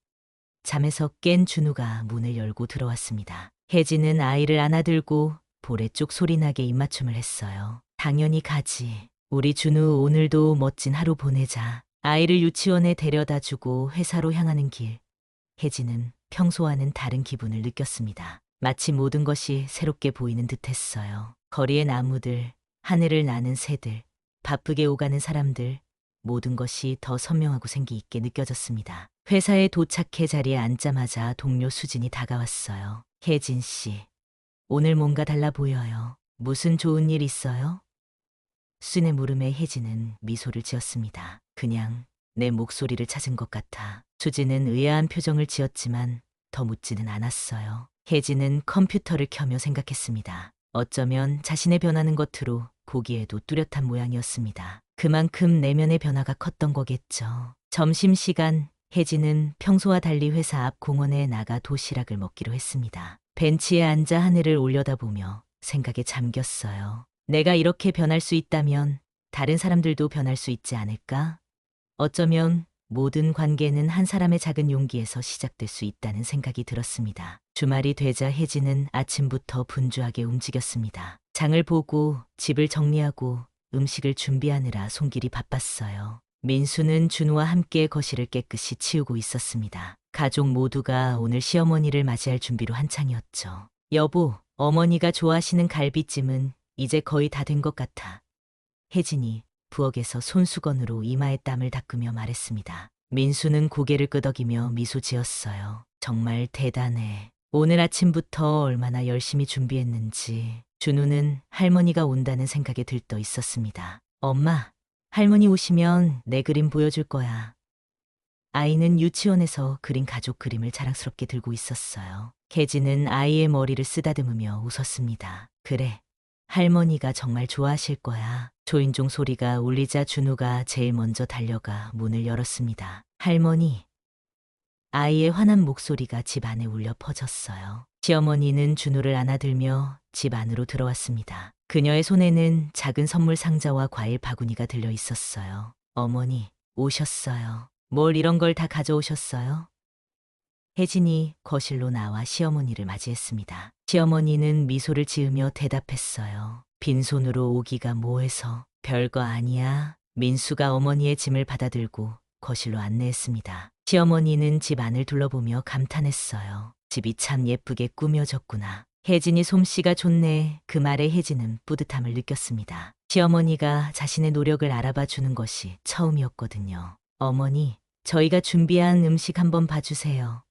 잠에서 깬 준우가 문을 열고 들어왔습니다. 혜진은 아이를 안아들고 볼에 쪽 소리나게 입맞춤을 했어요. 당연히 가지. 우리 준우 오늘도 멋진 하루 보내자. 아이를 유치원에 데려다주고 회사로 향하는 길. 혜진은 평소와는 다른 기분을 느꼈습니다. 마치 모든 것이 새롭게 보이는 듯했어요. 거리의 나무들, 하늘을 나는 새들, 바쁘게 오가는 사람들, 모든 것이 더 선명하고 생기 있게 느껴졌습니다. 회사에 도착해 자리에 앉자마자 동료 수진이 다가왔어요. 혜진 씨, 오늘 뭔가 달라 보여요. 무슨 좋은 일 있어요? 수진의 물음에 혜진은 미소를 지었습니다. 그냥 내 목소리를 찾은 것 같아. 수진은 의아한 표정을 지었지만 더 묻지는 않았어요. 혜진은 컴퓨터를 켜며 생각했습니다. 어쩌면 자신의 변하는 것으로 보기에도 뚜렷한 모양이었습니다. 그만큼 내면의 변화가 컸던 거겠죠. 점심시간, 혜진은 평소와 달리 회사 앞 공원에 나가 도시락을 먹기로 했습니다. 벤치에 앉아 하늘을 올려다보며 생각에 잠겼어요. 내가 이렇게 변할 수 있다면 다른 사람들도 변할 수 있지 않을까? 어쩌면 모든 관계는 한 사람의 작은 용기에서 시작될 수 있다는 생각이 들었습니다. 주말이 되자 혜진은 아침부터 분주하게 움직였습니다. 장을 보고 집을 정리하고 음식을 준비하느라 손길이 바빴어요. 민수는 준우와 함께 거실을 깨끗이 치우고 있었습니다. 가족 모두가 오늘 시어머니를 맞이할 준비로 한창이었죠. 여보, 어머니가 좋아하시는 갈비찜은 이제 거의 다 된 것 같아. 혜진이 부엌에서 손수건으로 이마에 땀을 닦으며 말했습니다. 민수는 고개를 끄덕이며 미소 지었어요. 정말 대단해. 오늘 아침부터 얼마나 열심히 준비했는지. 준우는 할머니가 온다는 생각에 들떠 있었습니다. 엄마, 할머니 오시면 내 그림 보여줄 거야. 아이는 유치원에서 그린 가족 그림을 자랑스럽게 들고 있었어요. 혜진은 아이의 머리를 쓰다듬으며 웃었습니다. 그래, 할머니가 정말 좋아하실 거야. 조인종 소리가 울리자 준우가 제일 먼저 달려가 문을 열었습니다. 할머니. 아이의 환한 목소리가 집 안에 울려 퍼졌어요. 시어머니는 준우를 안아들며 집 안으로 들어왔습니다. 그녀의 손에는 작은 선물 상자와 과일 바구니가 들려 있었어요. 어머니, 오셨어요. 뭘 이런 걸 다 가져오셨어요? 혜진이 거실로 나와 시어머니를 맞이했습니다. 시어머니는 미소를 지으며 대답했어요. 빈손으로 오기가 뭐해서. 별거 아니야. 민수가 어머니의 짐을 받아들고 거실로 안내했습니다. 시어머니는 집 안을 둘러보며 감탄했어요. 집이 참 예쁘게 꾸며졌구나. 혜진이 솜씨가 좋네. 그 말에 혜진은 뿌듯함을 느꼈습니다. 시어머니가 자신의 노력을 알아봐 주는 것이 처음이었거든요. 어머니, 저희가 준비한 음식 한번 봐주세요.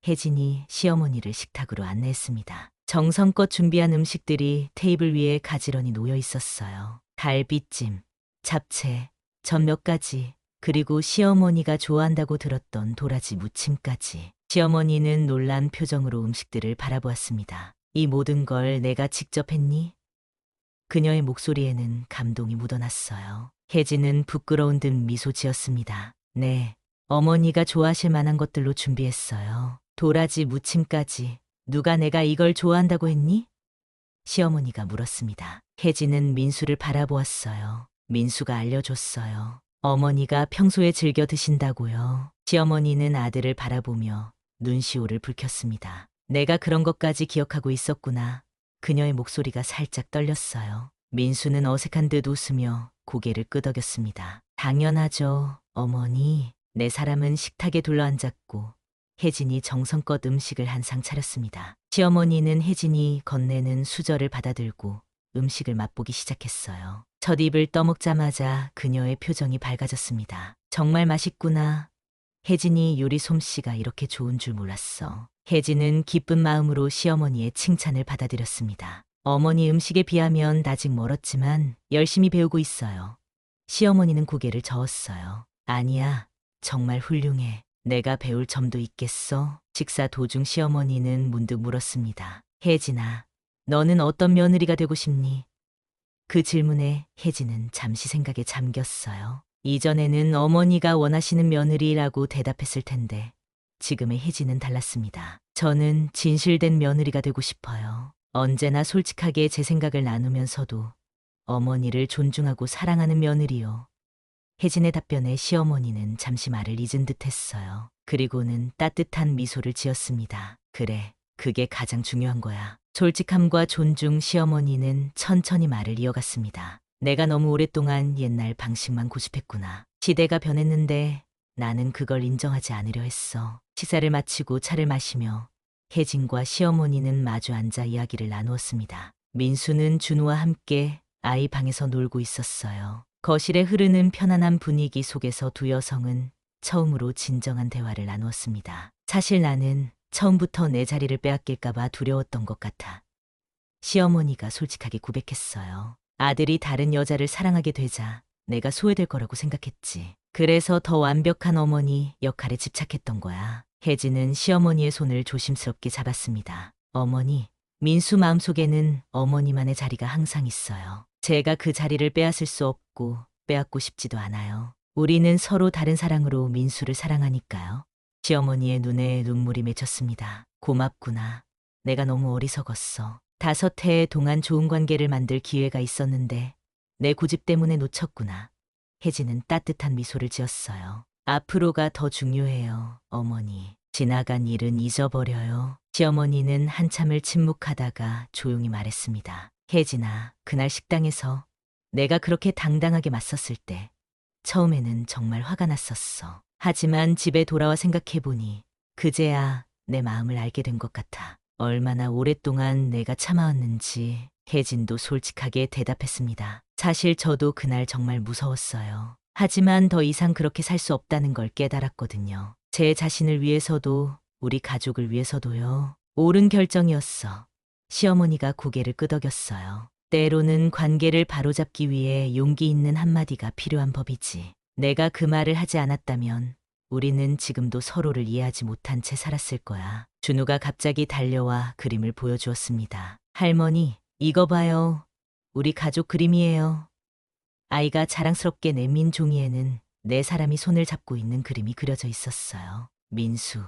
혜진이 시어머니를 식탁으로 안내했습니다. 정성껏 준비한 음식들이 테이블 위에 가지런히 놓여 있었어요. 갈비찜, 잡채, 전 몇 가지, 그리고 시어머니가 좋아한다고 들었던 도라지 무침까지. 시어머니는 놀란 표정으로 음식들을 바라보았습니다. 이 모든 걸 내가 직접 했니? 그녀의 목소리에는 감동이 묻어났어요. 혜진은 부끄러운 듯 미소 지었습니다. 네, 어머니가 좋아하실 만한 것들로 준비했어요. 도라지 무침까지. 누가 내가 이걸 좋아한다고 했니? 시어머니가 물었습니다. 혜진은 민수를 바라보았어요. 민수가 알려줬어요. 어머니가 평소에 즐겨 드신다고요. 시어머니는 아들을 바라보며 눈시울을 붉혔습니다. 내가 그런 것까지 기억하고 있었구나. 그녀의 목소리가 살짝 떨렸어요. 민수는 어색한 듯 웃으며 고개를 끄덕였습니다. 당연하죠, 어머니. 네 사람은 식탁에 둘러앉았고 혜진이 정성껏 음식을 한 상 차렸습니다. 시어머니는 혜진이 건네는 수저를 받아들고 음식을 맛보기 시작했어요. 첫 입을 떠먹자마자 그녀의 표정이 밝아졌습니다. 정말 맛있구나. 혜진이 요리 솜씨가 이렇게 좋은 줄 몰랐어. 혜진은 기쁜 마음으로 시어머니의 칭찬을 받아들였습니다. 어머니 음식에 비하면 아직 멀었지만 열심히 배우고 있어요. 시어머니는 고개를 저었어요. 아니야, 정말 훌륭해. 내가 배울 점도 있겠어? 식사 도중 시어머니는 문득 물었습니다. 혜진아, 너는 어떤 며느리가 되고 싶니? 그 질문에 혜진은 잠시 생각에 잠겼어요. 이전에는 어머니가 원하시는 며느리라고 대답했을 텐데 지금의 혜진은 달랐습니다. 저는 진실된 며느리가 되고 싶어요. 언제나 솔직하게 제 생각을 나누면서도 어머니를 존중하고 사랑하는 며느리요. 혜진의 답변에 시어머니는 잠시 말을 잊은 듯했어요. 그리고는 따뜻한 미소를 지었습니다. 그래, 그게 가장 중요한 거야. 솔직함과 존중. 시어머니는 천천히 말을 이어갔습니다. 내가 너무 오랫동안 옛날 방식만 고집했구나. 시대가 변했는데 나는 그걸 인정하지 않으려 했어. 식사를 마치고 차를 마시며 혜진과 시어머니는 마주 앉아 이야기를 나누었습니다. 민수는 준우와 함께 아이 방에서 놀고 있었어요. 거실에 흐르는 편안한 분위기 속에서 두 여성은 처음으로 진정한 대화를 나누었습니다. 사실 나는 처음부터 내 자리를 빼앗길까봐 두려웠던 것 같아. 시어머니가 솔직하게 고백했어요. 아들이 다른 여자를 사랑하게 되자 내가 소외될 거라고 생각했지. 그래서 더 완벽한 어머니 역할에 집착했던 거야. 혜진은 시어머니의 손을 조심스럽게 잡았습니다. 어머니, 민수 마음속에는 어머니만의 자리가 항상 있어요. 제가 그 자리를 빼앗을 수 없고 빼앗고 싶지도 않아요. 우리는 서로 다른 사랑으로 민수를 사랑하니까요. 시어머니의 눈에 눈물이 맺혔습니다. 고맙구나. 내가 너무 어리석었어. 5해 동안 좋은 관계를 만들 기회가 있었는데 내 고집 때문에 놓쳤구나. 혜진은 따뜻한 미소를 지었어요. 앞으로가 더 중요해요, 어머니. 지나간 일은 잊어버려요. 시어머니는 한참을 침묵하다가 조용히 말했습니다. 혜진아, 그날 식당에서 내가 그렇게 당당하게 맞섰을 때 처음에는 정말 화가 났었어. 하지만 집에 돌아와 생각해보니 그제야 내 마음을 알게 된 것 같아. 얼마나 오랫동안 내가 참아왔는지. 혜진도 솔직하게 대답했습니다. 사실 저도 그날 정말 무서웠어요. 하지만 더 이상 그렇게 살 수 없다는 걸 깨달았거든요. 제 자신을 위해서도, 우리 가족을 위해서도요. 옳은 결정이었어. 시어머니가 고개를 끄덕였어요. 때로는 관계를 바로잡기 위해 용기 있는 한마디가 필요한 법이지. 내가 그 말을 하지 않았다면 우리는 지금도 서로를 이해하지 못한 채 살았을 거야. 준우가 갑자기 달려와 그림을 보여주었습니다. 할머니, 이거 봐요. 우리 가족 그림이에요. 아이가 자랑스럽게 내민 종이에는 네 사람이 손을 잡고 있는 그림이 그려져 있었어요. 민수,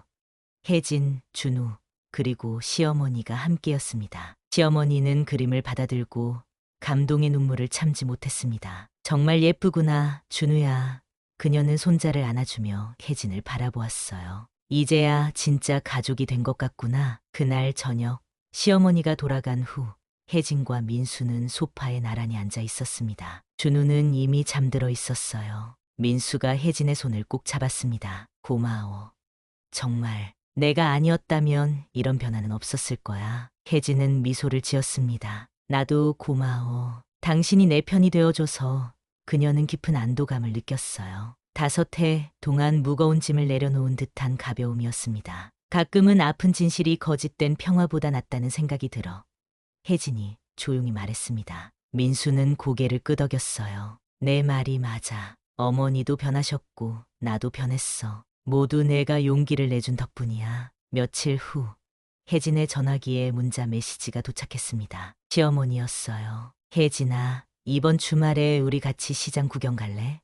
혜진, 준우, 그리고 시어머니가 함께였습니다. 시어머니는 그림을 받아들고 감동의 눈물을 참지 못했습니다. 정말 예쁘구나, 준우야. 그녀는 손자를 안아주며 혜진을 바라보았어요. 이제야 진짜 가족이 된 것 같구나. 그날 저녁, 시어머니가 돌아간 후 혜진과 민수는 소파에 나란히 앉아 있었습니다. 준우는 이미 잠들어 있었어요. 민수가 혜진의 손을 꼭 잡았습니다. 고마워. 정말 내가 아니었다면 이런 변화는 없었을 거야. 혜진은 미소를 지었습니다. 나도 고마워. 당신이 내 편이 되어줘서. 그녀는 깊은 안도감을 느꼈어요. 5해 동안 무거운 짐을 내려놓은 듯한 가벼움이었습니다. 가끔은 아픈 진실이 거짓된 평화보다 낫다는 생각이 들어. 혜진이 조용히 말했습니다. 민수는 고개를 끄덕였어요. 내 말이 맞아. 어머니도 변하셨고 나도 변했어. 모두 내가 용기를 내준 덕분이야. 며칠 후 혜진의 전화기에 문자 메시지가 도착했습니다. 시어머니였어요. 혜진아, 이번 주말에 우리 같이 시장 구경 갈래?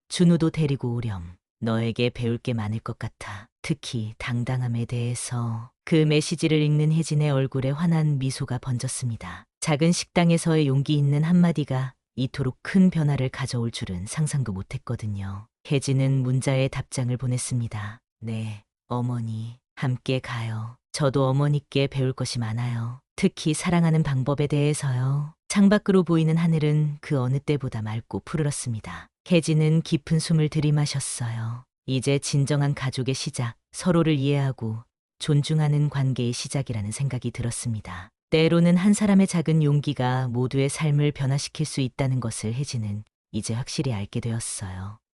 준우도 데리고 오렴. 너에게 배울 게 많을 것 같아. 특히 당당함에 대해서. 그 메시지를 읽는 혜진의 얼굴에 환한 미소가 번졌습니다. 작은 식당에서의 용기 있는 한마디가 이토록 큰 변화를 가져올 줄은 상상도 못했거든요. 혜진은 문자에 답장을 보냈습니다. 네, 어머니, 함께 가요. 저도 어머니께 배울 것이 많아요. 특히 사랑하는 방법에 대해서요. 창밖으로 보이는 하늘은 그 어느 때보다 맑고 푸르렀습니다. 혜진은 깊은 숨을 들이마셨어요. 이제 진정한 가족의 시작, 서로를 이해하고 존중하는 관계의 시작이라는 생각이 들었습니다. 때로는 한 사람의 작은 용기가 모두의 삶을 변화시킬 수 있다는 것을 혜진은 이제 확실히 알게 되었어요.